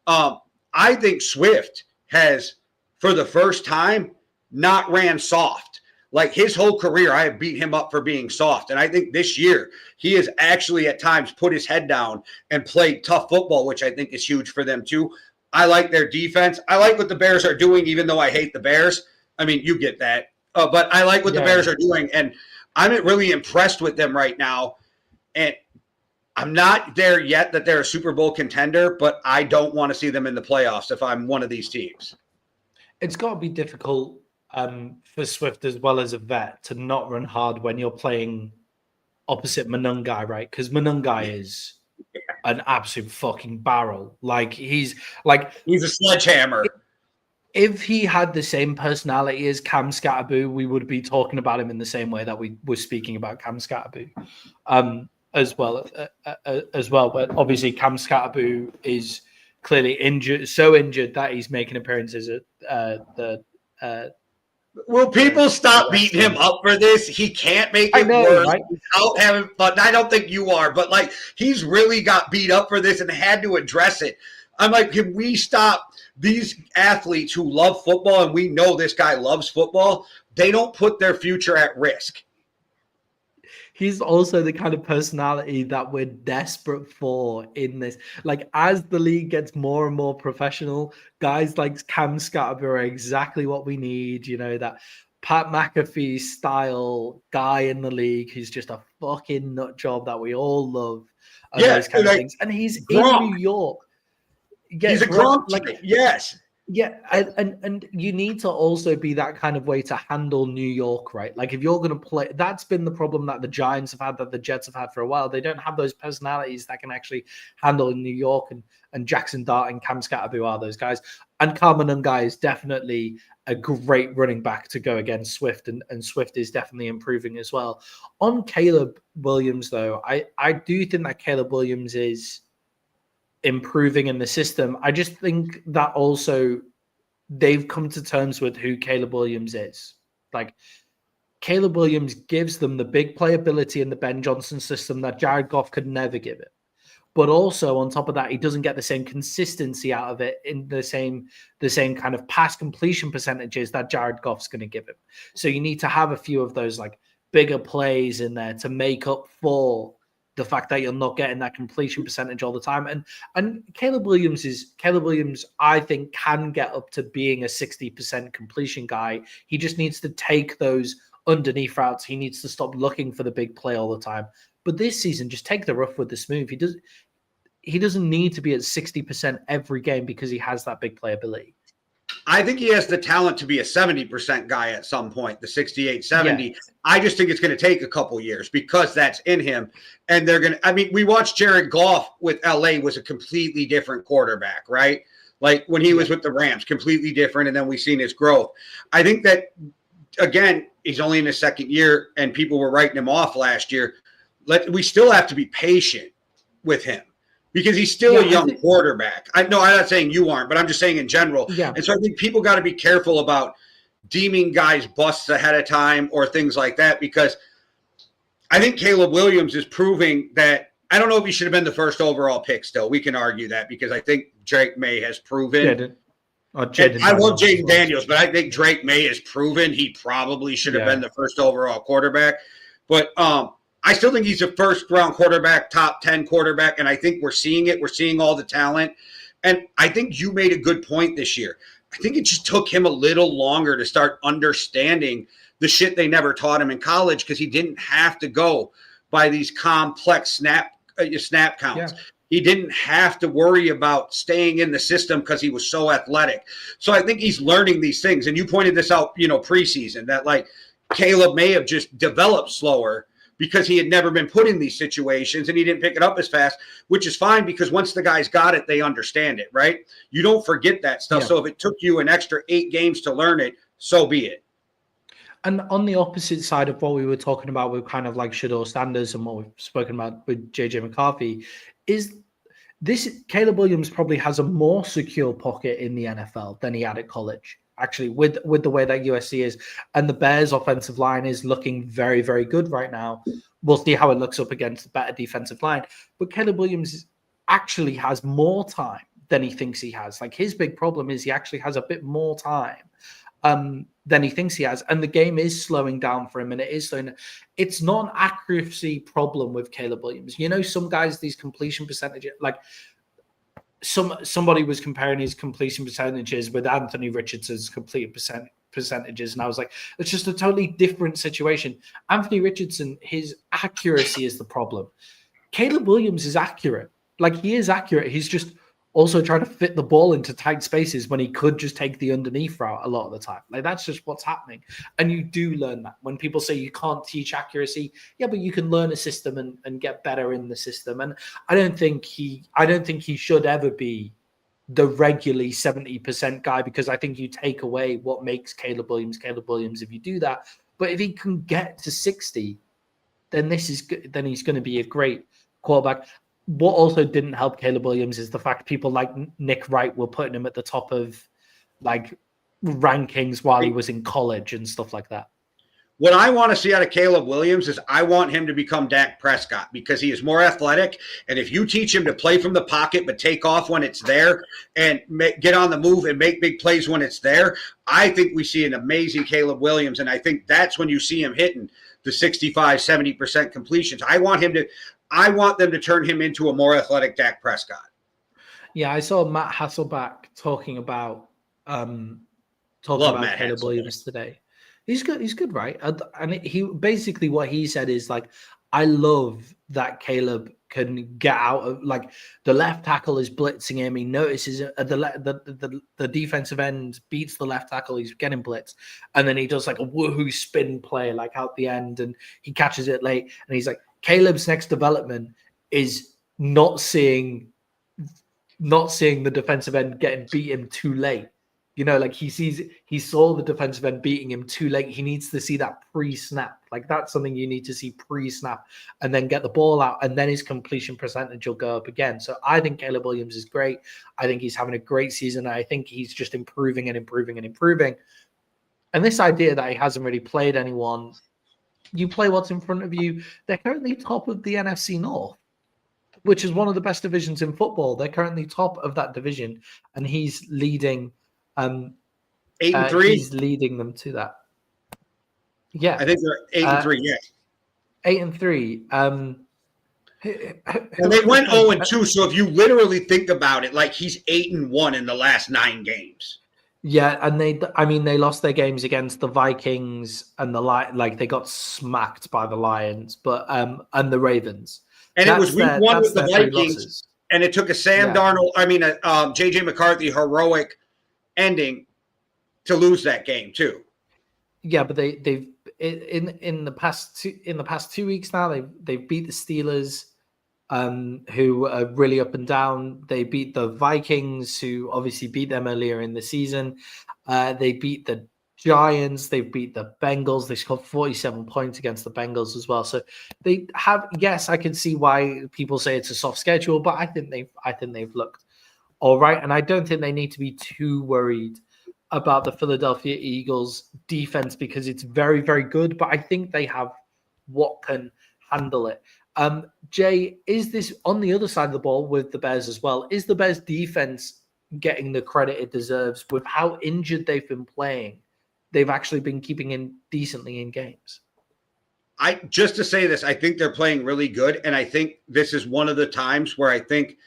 I think Swift has, for the first time, not ran soft. Like his whole career, I have beat him up for being soft. And I think this year, he has actually at times put his head down and played tough football, which I think is huge for them too. I like their defense. I like what the Bears are doing, even though I hate the Bears. I mean, you get that. But I like what the Bears are doing, and I'm really impressed with them right now. And I'm not there yet that they're a Super Bowl contender, but I don't want to see them in the playoffs if I'm one of these teams. It's got to be difficult for Swift as well as a vet to not run hard when you're playing opposite Manungai, right? Because Manungai is an absolute fucking barrel. Like he's a sledgehammer. If he had the same personality as Cam Scatterboo, we would be talking about him in the same way that we were speaking about Cam Scatterboo, as well. But obviously, Cam Scatterboo is clearly injured, so injured that he's making appearances at the. Will people stop beating him up for this? He can't make it worse right? without having fun. I don't think you are, but like he's really got beat up for this and had to address it. I'm like, can we stop these athletes who love football, and we know this guy loves football? They don't put their future at risk. He's also the kind of personality that we're desperate for in this. Like, as the league gets more and more professional, guys like Cam Scatterboo are exactly what we need. You know, that Pat McAfee style guy in the league who's just a fucking nut job that we all love. And those kind of things. And he's Gronk. In New York. Yeah, he's a Gronk, like, yes. Yeah, and you need to also be that kind of way to handle New York, right? Like if you're going to play, that's been the problem that the Giants have had, that the Jets have had for a while. They don't have those personalities that can actually handle in New York, and Jackson Dart and Cam Scatterboo are those guys. And Carmen Nungai is definitely a great running back to go against Swift, and Swift is definitely improving as well. On Caleb Williams, though, I do think that Caleb Williams is improving in the system. I just think that also they've come to terms with who Caleb Williams is. Like Caleb Williams gives them the big playability in the Ben Johnson system that Jared Goff could never give it. But also on top of that, he doesn't get the same consistency out of it in the same kind of pass completion percentages that Jared Goff's going to give him. So you need to have a few of those like bigger plays in there to make up for the fact that you're not getting that completion percentage all the time. And Caleb Williams, I think, can get up to being a 60% completion guy. He just needs to take those underneath routes. He needs to stop looking for the big play all the time. But this season, just take the rough with the smooth. He doesn't need to be at 60% every game because he has that big play ability. I think he has the talent to be a 70% guy at some point, the 68, 70. Yeah. I just think it's going to take a couple years because that's in him. And they're going to, I mean, we watched Jared Goff with LA was a completely different quarterback, right? Like when he was with the Rams, completely different. And then we've seen his growth. I think that, again, he's only in his second year and people were writing him off last year. We still have to be patient with him. Because he's still a young quarterback. I'm not saying you aren't, but I'm just saying in general. Yeah. And so I think people got to be careful about deeming guys busts ahead of time or things like that, because I think Caleb Williams is proving that. I don't know if he should have been the first overall pick still. We can argue that because I think Drake May has proven. I love Jaden Daniels, but I think Drake May has proven he probably should have been the first overall quarterback. But I still think he's a first-round quarterback, top 10 quarterback, and I think we're seeing it. We're seeing all the talent. And I think you made a good point this year. I think it just took him a little longer to start understanding the shit they never taught him in college because he didn't have to go by these complex snap counts. Yeah. He didn't have to worry about staying in the system because he was so athletic. So I think he's learning these things. And you pointed this out, preseason, that like Caleb may have just developed slower because he had never been put in these situations and he didn't pick it up as fast, which is fine because once the guys got it, they understand it, right? You don't forget that stuff. Yeah. So if it took you an extra 8 games to learn it, so be it. And on the opposite side of what we were talking about with kind of like Shador Sanders and what we've spoken about with JJ McCarthy, is this Caleb Williams probably has a more secure pocket in the NFL than he had at college. Actually, with the way that USC is, and the Bears' offensive line is looking very, very good right now. We'll see how it looks up against a better defensive line. But Caleb Williams actually has more time than he thinks he has. Like his big problem is he actually has a bit more time than he thinks he has, and the game is slowing down for him. And it is slowing. It's not an accuracy problem with Caleb Williams. Some guys, these completion percentages, like. Somebody was comparing his completion percentages with Anthony Richardson's complete percentages, and I was like, it's just a totally different situation. Anthony Richardson, his accuracy is the problem. Caleb Williams is accurate. Like he is accurate. He's just also trying to fit the ball into tight spaces when he could just take the underneath route a lot of the time. Like, that's just what's happening. And you do learn that. When people say you can't teach accuracy, yeah, but you can learn a system and get better in the system. And I don't think he should ever be the regularly 70% guy, because I think you take away what makes Caleb Williams if you do that. But if he can get to 60, then he's going to be a great quarterback. What also didn't help Caleb Williams is the fact people like Nick Wright were putting him at the top of like rankings while he was in college and stuff like that. What I want to see out of Caleb Williams is I want him to become Dak Prescott, because he is more athletic. And if you teach him to play from the pocket but take off when it's there and get on the move and make big plays when it's there, I think we see an amazing Caleb Williams. And I think that's when you see him hitting the 65, 70% completions. I want them to turn him into a more athletic Dak Prescott. Yeah, I saw Matt Hasselback talking about Caleb Williams today. He's good, right? And he basically, what he said is like, I love that Caleb can get out of, like, the left tackle is blitzing him. He notices the defensive end beats the left tackle. He's getting blitzed, and then he does like a woohoo spin play like out the end, and he catches it late. And he's like, Caleb's next development is not seeing the defensive end getting beaten too late. You know, like he saw the defensive end beating him too late. He needs to see that pre-snap. Like, that's something you need to see pre-snap, and then get the ball out, and then his completion percentage will go up again. So I think Caleb Williams is great. I think he's having a great season. I think he's just improving and improving and improving. And this idea that he hasn't really played anyone, you play what's in front of you. They're currently top of the NFC North, which is one of the best divisions in football. They're currently top of that division, and he's leading 8-3. He's leading them to that. Yeah, I think they're 8-3. Yeah, 8-3. And they went 0-2. So if you literally think about it, like, he's 8-1 in the last 9 games. Yeah, and they lost their games against the Vikings and they got smacked by the Lions, but and the Ravens. And it was week 1 with the Vikings, and it took a JJ McCarthy heroic ending to lose that game too. Yeah, but they've in the past 2 weeks now they've beat the Steelers, who are really up and down. They beat the Vikings, who obviously beat them earlier in the season. They beat the Giants. They beat the Bengals. They scored 47 points against the Bengals as well. So they have. Yes, I can see why people say it's a soft schedule, but I think they've looked all right, and I don't think they need to be too worried about the Philadelphia Eagles defense, because it's very, very good, but I think they have what can handle it. Jay, is this on the other side of the ball with the Bears as well? Is the Bears defense getting the credit it deserves with how injured they've been playing? They've actually been keeping in decently in games. Just to say this, I think they're playing really good, and I think this is one of the times where I think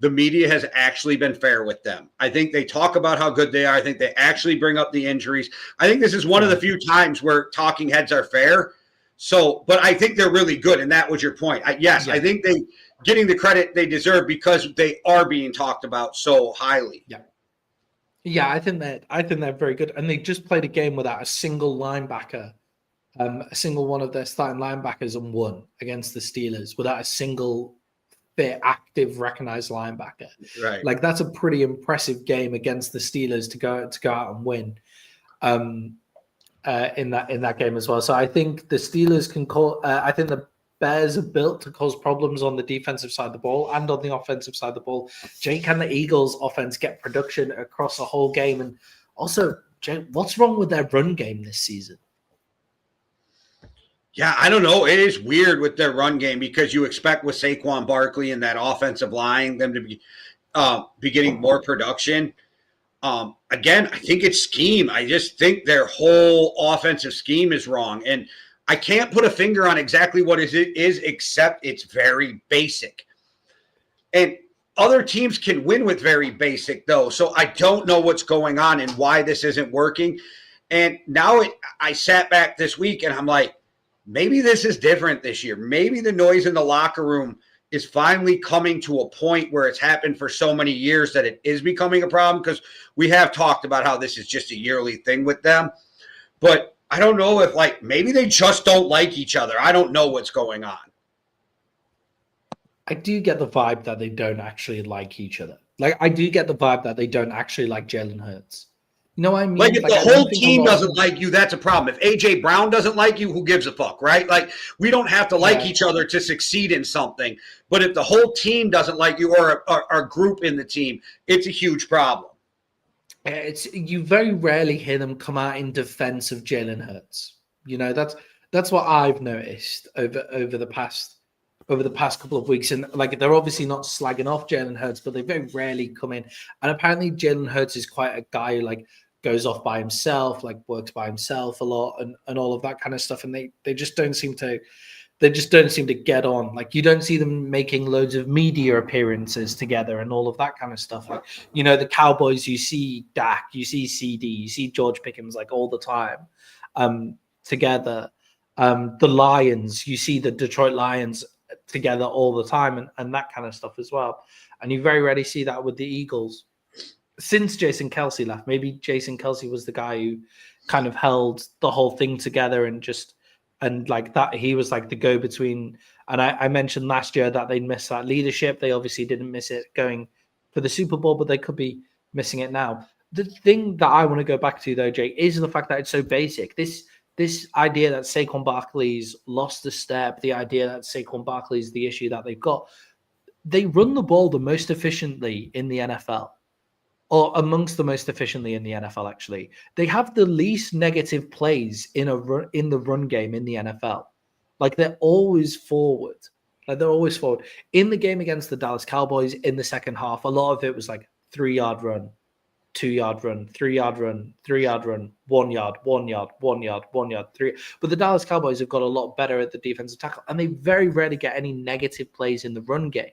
the media has actually been fair with them. I think they talk about how good they are. I think they actually bring up the injuries. I think this is one of the few times where talking heads are fair. So, but I think they're really good, and that was your point. I think they getting the credit they deserve because they are being talked about so highly. Yeah, I think they're very good, and they just played a game without a single linebacker, a single one of their starting linebackers, and won against the Steelers without a single fit, active, recognized linebacker. Right, like that's a pretty impressive game against the Steelers to go out and win. In that game as well. So I think the Steelers can call. I think the Bears are built to cause problems on the defensive side of the ball and on the offensive side of the ball. Jay, can the Eagles offense get production across the whole game? And also, Jay, what's wrong with their run game this season? Yeah, I don't know. It is weird with their run game because you expect with Saquon Barkley and that offensive line them to be getting more production. Again, I think it's scheme. I just think their whole offensive scheme is wrong. And I can't put a finger on exactly what it is, except it's very basic. And other teams can win with very basic, though. So I don't know what's going on and why this isn't working. And now I sat back this week and I'm like, maybe this is different this year. Maybe the noise in the locker room is finally coming to a point where it's happened for so many years that it is becoming a problem, because we have talked about how this is just a yearly thing with them. But I don't know if, like, maybe they just don't like each other. I don't know what's going on. I do get the vibe that they don't actually like each other. Like, I do get the vibe that they don't actually like Jalen Hurts. You know what I mean? Like, if like, the I don't whole think team doesn't like you, that's a problem. If A.J. Brown doesn't like you, who gives a fuck, right? Like, we don't have to like each other to succeed in something. But if the whole team doesn't like you, or a group in the team, it's a huge problem. You very rarely hear them come out in defense of Jalen Hurts. You know, that's what I've noticed over the past couple of weeks. And like, they're obviously not slagging off Jalen Hurts, but they very rarely come in. And apparently Jalen Hurts is quite a guy who, like, goes off by himself, like works by himself a lot, and all of that kind of stuff. And they just don't seem to get on. Like, you don't see them making loads of media appearances together and all of that kind of stuff. Like, you know, the Cowboys, you see Dak, you see CD, you see George Pickens, like, all the time together. The Lions, you see the Detroit Lions together all the time, and that kind of stuff as well. And you very rarely see that with the Eagles. Since Jason Kelce left, maybe Jason Kelce was the guy who kind of held the whole thing together, and like that, he was like the go-between. And I mentioned last year that they missed that leadership. They obviously didn't miss it going for the Super Bowl, but they could be missing it now. The thing that I want to go back to, though, Jake, is the fact that it's so basic. This idea that Saquon Barkley's lost a step, the idea that Saquon Barkley's the issue that they've got. They run the ball the most efficiently in the NFL. Or amongst the most efficiently in the NFL, actually. They have the least negative plays in the run game in the NFL. Like, they're always forward. In the game against the Dallas Cowboys in the second half, a lot of it was like 3-yard run, 2-yard run, 3-yard run, 3-yard run, 1 yard, 1 yard, 1 yard, 1 yard, 3. But the Dallas Cowboys have got a lot better at the defensive tackle, and they very rarely get any negative plays in the run game.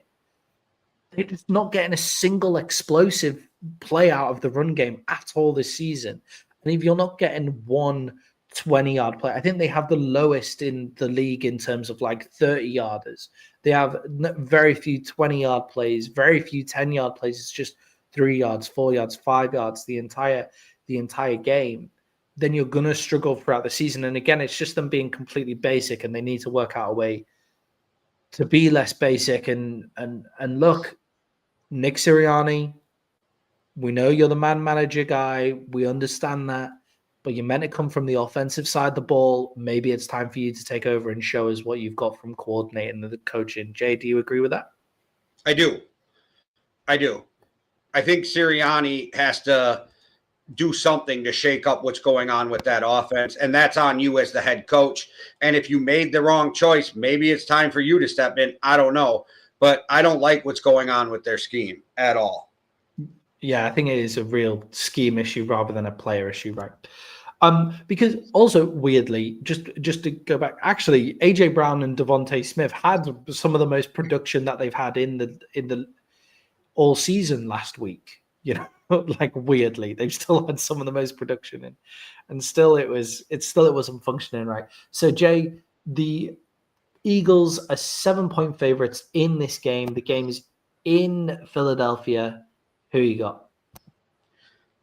They're just not getting a single explosive play out of the run game at all this season. And if you're not getting one 20-yard play, I think they have the lowest in the league in terms of like 30-yarders. They have very few 20-yard plays, very few 10-yard plays. It's just 3 yards, 4 yards, 5 yards the entire game. Then you're going to struggle throughout the season. And again, it's just them being completely basic, and they need to work out a way to be less basic. And look, Nick Sirianni, we know you're the man manager guy. We understand that. But you're meant to come from the offensive side of the ball. Maybe it's time for you to take over and show us what you've got from coordinating the coaching. Jay, do you agree with that? I do. I think Sirianni has to do something to shake up what's going on with that offense, and that's on you as the head coach. And if you made the wrong choice, maybe it's time for you to step in. I don't know. But I don't like what's going on with their scheme at all. Yeah, I think it is a real scheme issue rather than a player issue, right? Because also, weirdly, just to go back, actually, AJ Brown and Devontae Smith had some of the most production that they've had in the all season last week. You know, like, weirdly, they've still had some of the most production in, and still it wasn't functioning right. So, Jay, the Eagles are 7-point favorites in this game. The game is in Philadelphia. Who you got?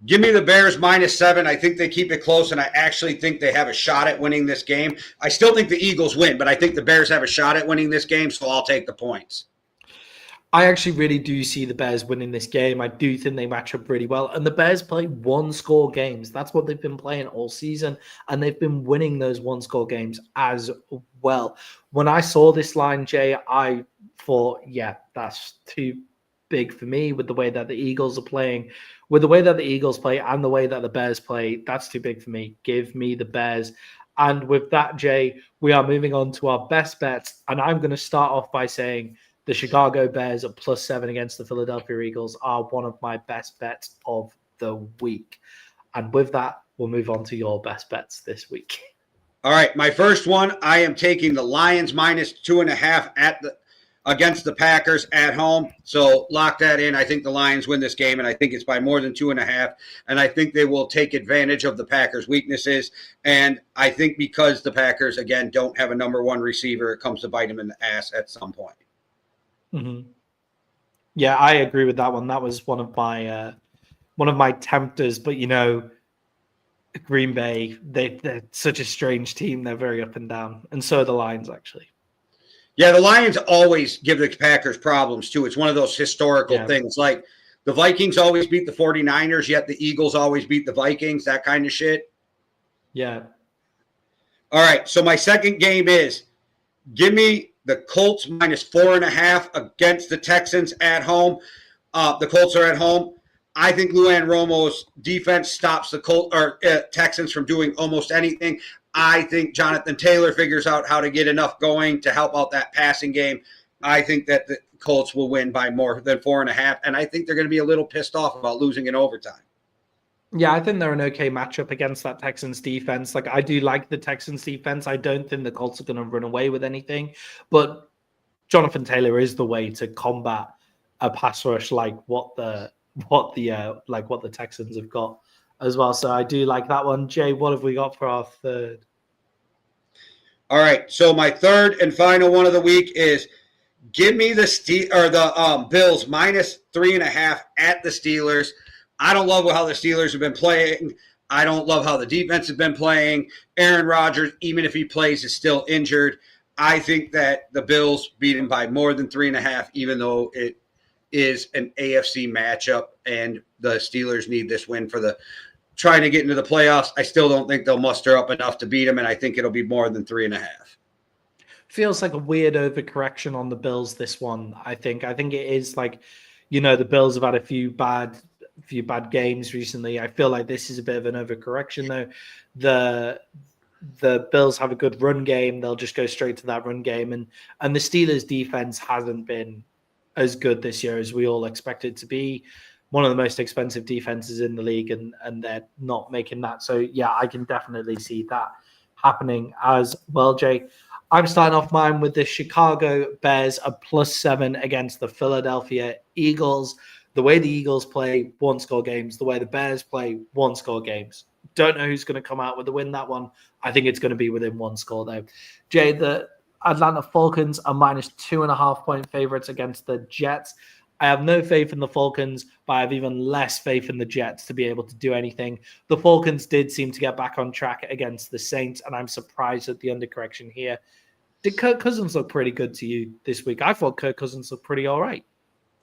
Give me the Bears -7. I think they keep it close, and I actually think they have a shot at winning this game. I still think the Eagles win, but I think the Bears have a shot at winning this game, so I'll take the points. I actually really do see the Bears winning this game. I do think they match up really well. And the Bears play one-score games. That's what they've been playing all season. And they've been winning those one-score games as well. When I saw this line, Jay, I thought, yeah, that's too big for me with the way that the Eagles are playing. With the way that the Eagles play and the way that the Bears play, that's too big for me. Give me the Bears. And with that, Jay, we are moving on to our best bets. And I'm going to start off by saying the Chicago Bears at +7 against the Philadelphia Eagles are one of my best bets of the week. And with that, we'll move on to your best bets this week. All right, my first one, I am taking the Lions -2.5 against the Packers at home. So lock that in. I think the Lions win this game, and I think it's by more than 2.5. And I think they will take advantage of the Packers' weaknesses. And I think because the Packers, again, don't have a number one receiver, it comes to bite them in the ass at some point. Mm-hmm. Yeah, I agree with that one. That was one of my tempters. But Green Bay, they're such a strange team. They're very up and down, and so are the Lions actually. Yeah, the Lions always give the Packers problems too. It's one of those historical things. Like the Vikings always beat the 49ers, yet the Eagles always beat the Vikings, that kind of shit. Yeah. All right. So my second game is give me the Colts -4.5 against the Texans at home. The Colts are at home. I think Luan Romo's defense stops the Texans from doing almost anything. I think Jonathan Taylor figures out how to get enough going to help out that passing game. I think that the Colts will win by more than 4.5, and I think they're going to be a little pissed off about losing in overtime. Yeah, I think they're an okay matchup against that Texans defense. Like, I do like the Texans defense. I don't think the Colts are going to run away with anything, but Jonathan Taylor is the way to combat a pass rush like what the Texans have got as well. So I do like that one. Jay, what have we got for our third? All right. So my third and final one of the week is give me the Bills -3.5 at the Steelers. I don't love how the Steelers have been playing. I don't love how the defense has been playing. Aaron Rodgers, even if he plays, is still injured. I think that the Bills beat him by more than 3.5, even though it is an AFC matchup and the Steelers need this win for trying to get into the playoffs. I still don't think they'll muster up enough to beat them, and I think it'll be more than 3.5. Feels like a weird overcorrection on the Bills, this one. I think it is like, the Bills have had a few bad games recently. I feel like this is a bit of an overcorrection, though. The Bills have a good run game. They'll just go straight to that run game. And the Steelers defense hasn't been as good this year as we all expect it to be. One of the most expensive defenses in the league, and they're not making that. So, yeah, I can definitely see that happening as well, Jay. I'm starting off mine with the Chicago Bears, a +7 against the Philadelphia Eagles. The way the Eagles play one-score games, the way the Bears play one-score games. Don't know who's going to come out with the win that one. I think it's going to be within one score, though. Jay, the Atlanta Falcons are -2.5-point favorites against the Jets. I have no faith in the Falcons, but I have even less faith in the Jets to be able to do anything. The Falcons did seem to get back on track against the Saints, and I'm surprised at the undercorrection here. Did Kirk Cousins look pretty good to you this week? I thought Kirk Cousins looked pretty all right.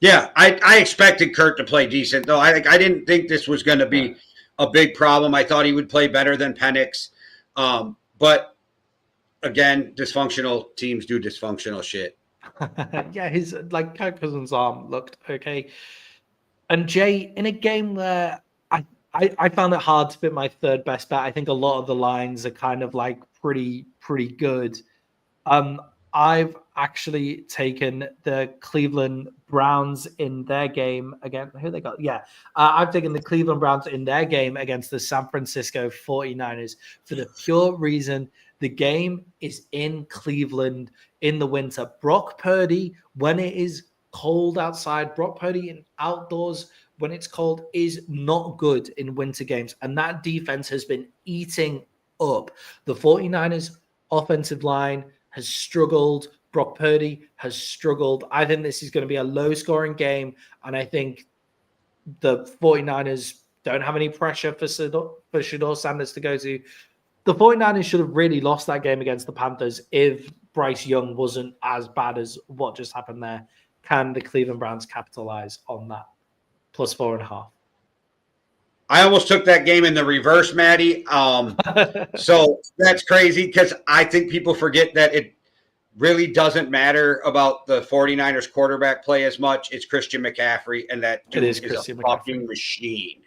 Yeah, I expected Kirk to play decent, though. I didn't think this was going to be a big problem. I thought he would play better than Penix. But, again, dysfunctional teams do dysfunctional shit. Yeah, Kirk Cousins' arm looked okay. And, Jay, in a game where I found it hard to pick my third best bet, I think a lot of the lines are kind of like pretty good. I've actually taken the Cleveland Browns in their game again. Who they got? Yeah. I've taken the Cleveland Browns in their game against the San Francisco 49ers for the pure reason the game is in Cleveland in the winter. Brock Purdy, when it is cold outside, Brock Purdy in outdoors when it's cold is not good in winter games. And that defense has been eating up. The 49ers offensive line has struggled. Brock Purdy has struggled. I think this is going to be a low-scoring game, and I think the 49ers don't have any pressure for Shedeur Sanders to go to. The 49ers should have really lost that game against the Panthers if Bryce Young wasn't as bad as what just happened there. Can the Cleveland Browns capitalize on that? +4.5. I almost took that game in the reverse, Maddie. So that's crazy because I think people forget that it really doesn't matter about the 49ers quarterback play as much. It's Christian McCaffrey, and that dude is a fucking machine.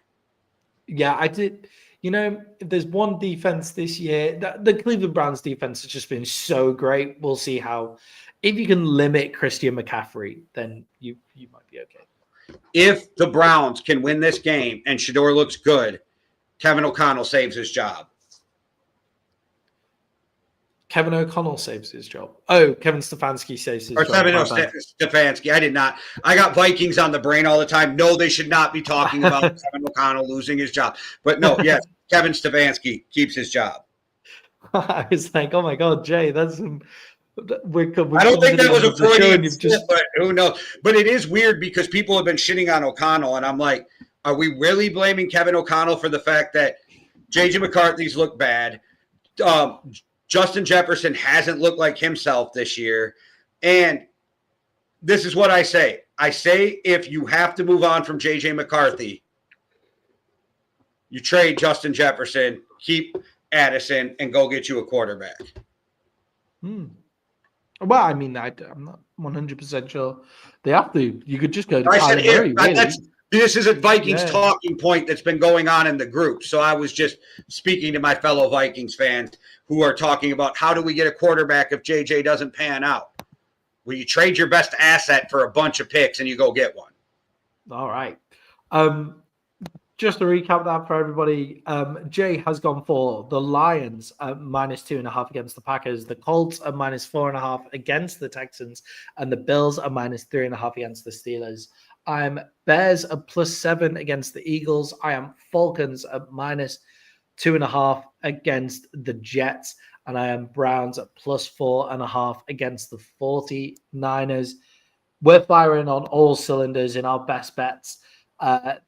Yeah, I did. If there's one defense this year, the Cleveland Browns defense has just been so great. We'll see how. If you can limit Christian McCaffrey, then you might be okay. If the Browns can win this game and Shedeur looks good, Kevin O'Connell saves his job. Kevin O'Connell saves his job. Oh, Kevin Stefanski saves his job. Stefanski. I did not. I got Vikings on the brain all the time. No, they should not be talking about Kevin O'Connell losing his job. But no, yes, Kevin Stefanski keeps his job. I was like, oh my God, Jay, that's some I don't think that was a Freudian slip, but who knows? But it is weird because people have been shitting on O'Connell, and I'm like, are we really blaming Kevin O'Connell for the fact that J.J. McCarthy's looked bad? Justin Jefferson hasn't looked like himself this year. And this is what I say. I say if you have to move on from J.J. McCarthy, you trade Justin Jefferson, keep Addison, and go get you a quarterback. Well, I mean, I'm not 100% sure they have to. You could just go to Kyler Murray, really. This is a Vikings talking point that's been going on in the group. So I was just speaking to my fellow Vikings fans who are talking about how do we get a quarterback if JJ doesn't pan out? Well, you trade your best asset for a bunch of picks and you go get one. All right. Just to recap that for everybody, Jay has gone for the Lions at -2.5 against the Packers, the Colts at -4.5 against the Texans, and the Bills at -3.5 against the Steelers. I'm Bears at +7 against the Eagles. I am Falcons at -2.5 against the Jets. And I am Browns at +4.5 against the 49ers. We're firing on all cylinders in our best bets at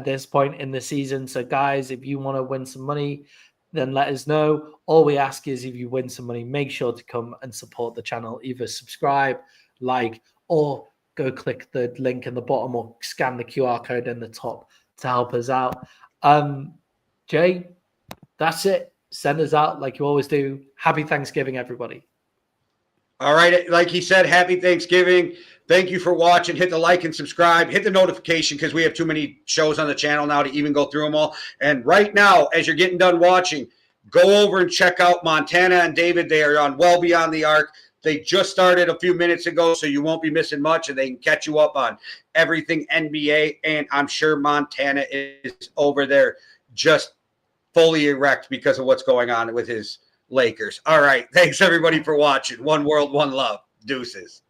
this point in the season. So, guys, if you want to win some money, then let us know. All we ask is if you win some money, make sure to come and support the channel. Either subscribe, like, or go click the link in the bottom or scan the QR code in the top to help us out. Jay, that's it. Send us out like you always do. Happy Thanksgiving, everybody. All right. Like he said, happy Thanksgiving. Thank you for watching. Hit the like and subscribe. Hit the notification because we have too many shows on the channel now to even go through them all. And right now, as you're getting done watching, go over and check out Montana and David. They are on Well Beyond the Arc. They just started a few minutes ago, so you won't be missing much, and they can catch you up on everything NBA. And I'm sure Montana is over there just fully erect because of what's going on with his Lakers. All right. Thanks, everybody, for watching. One world, one love. Deuces.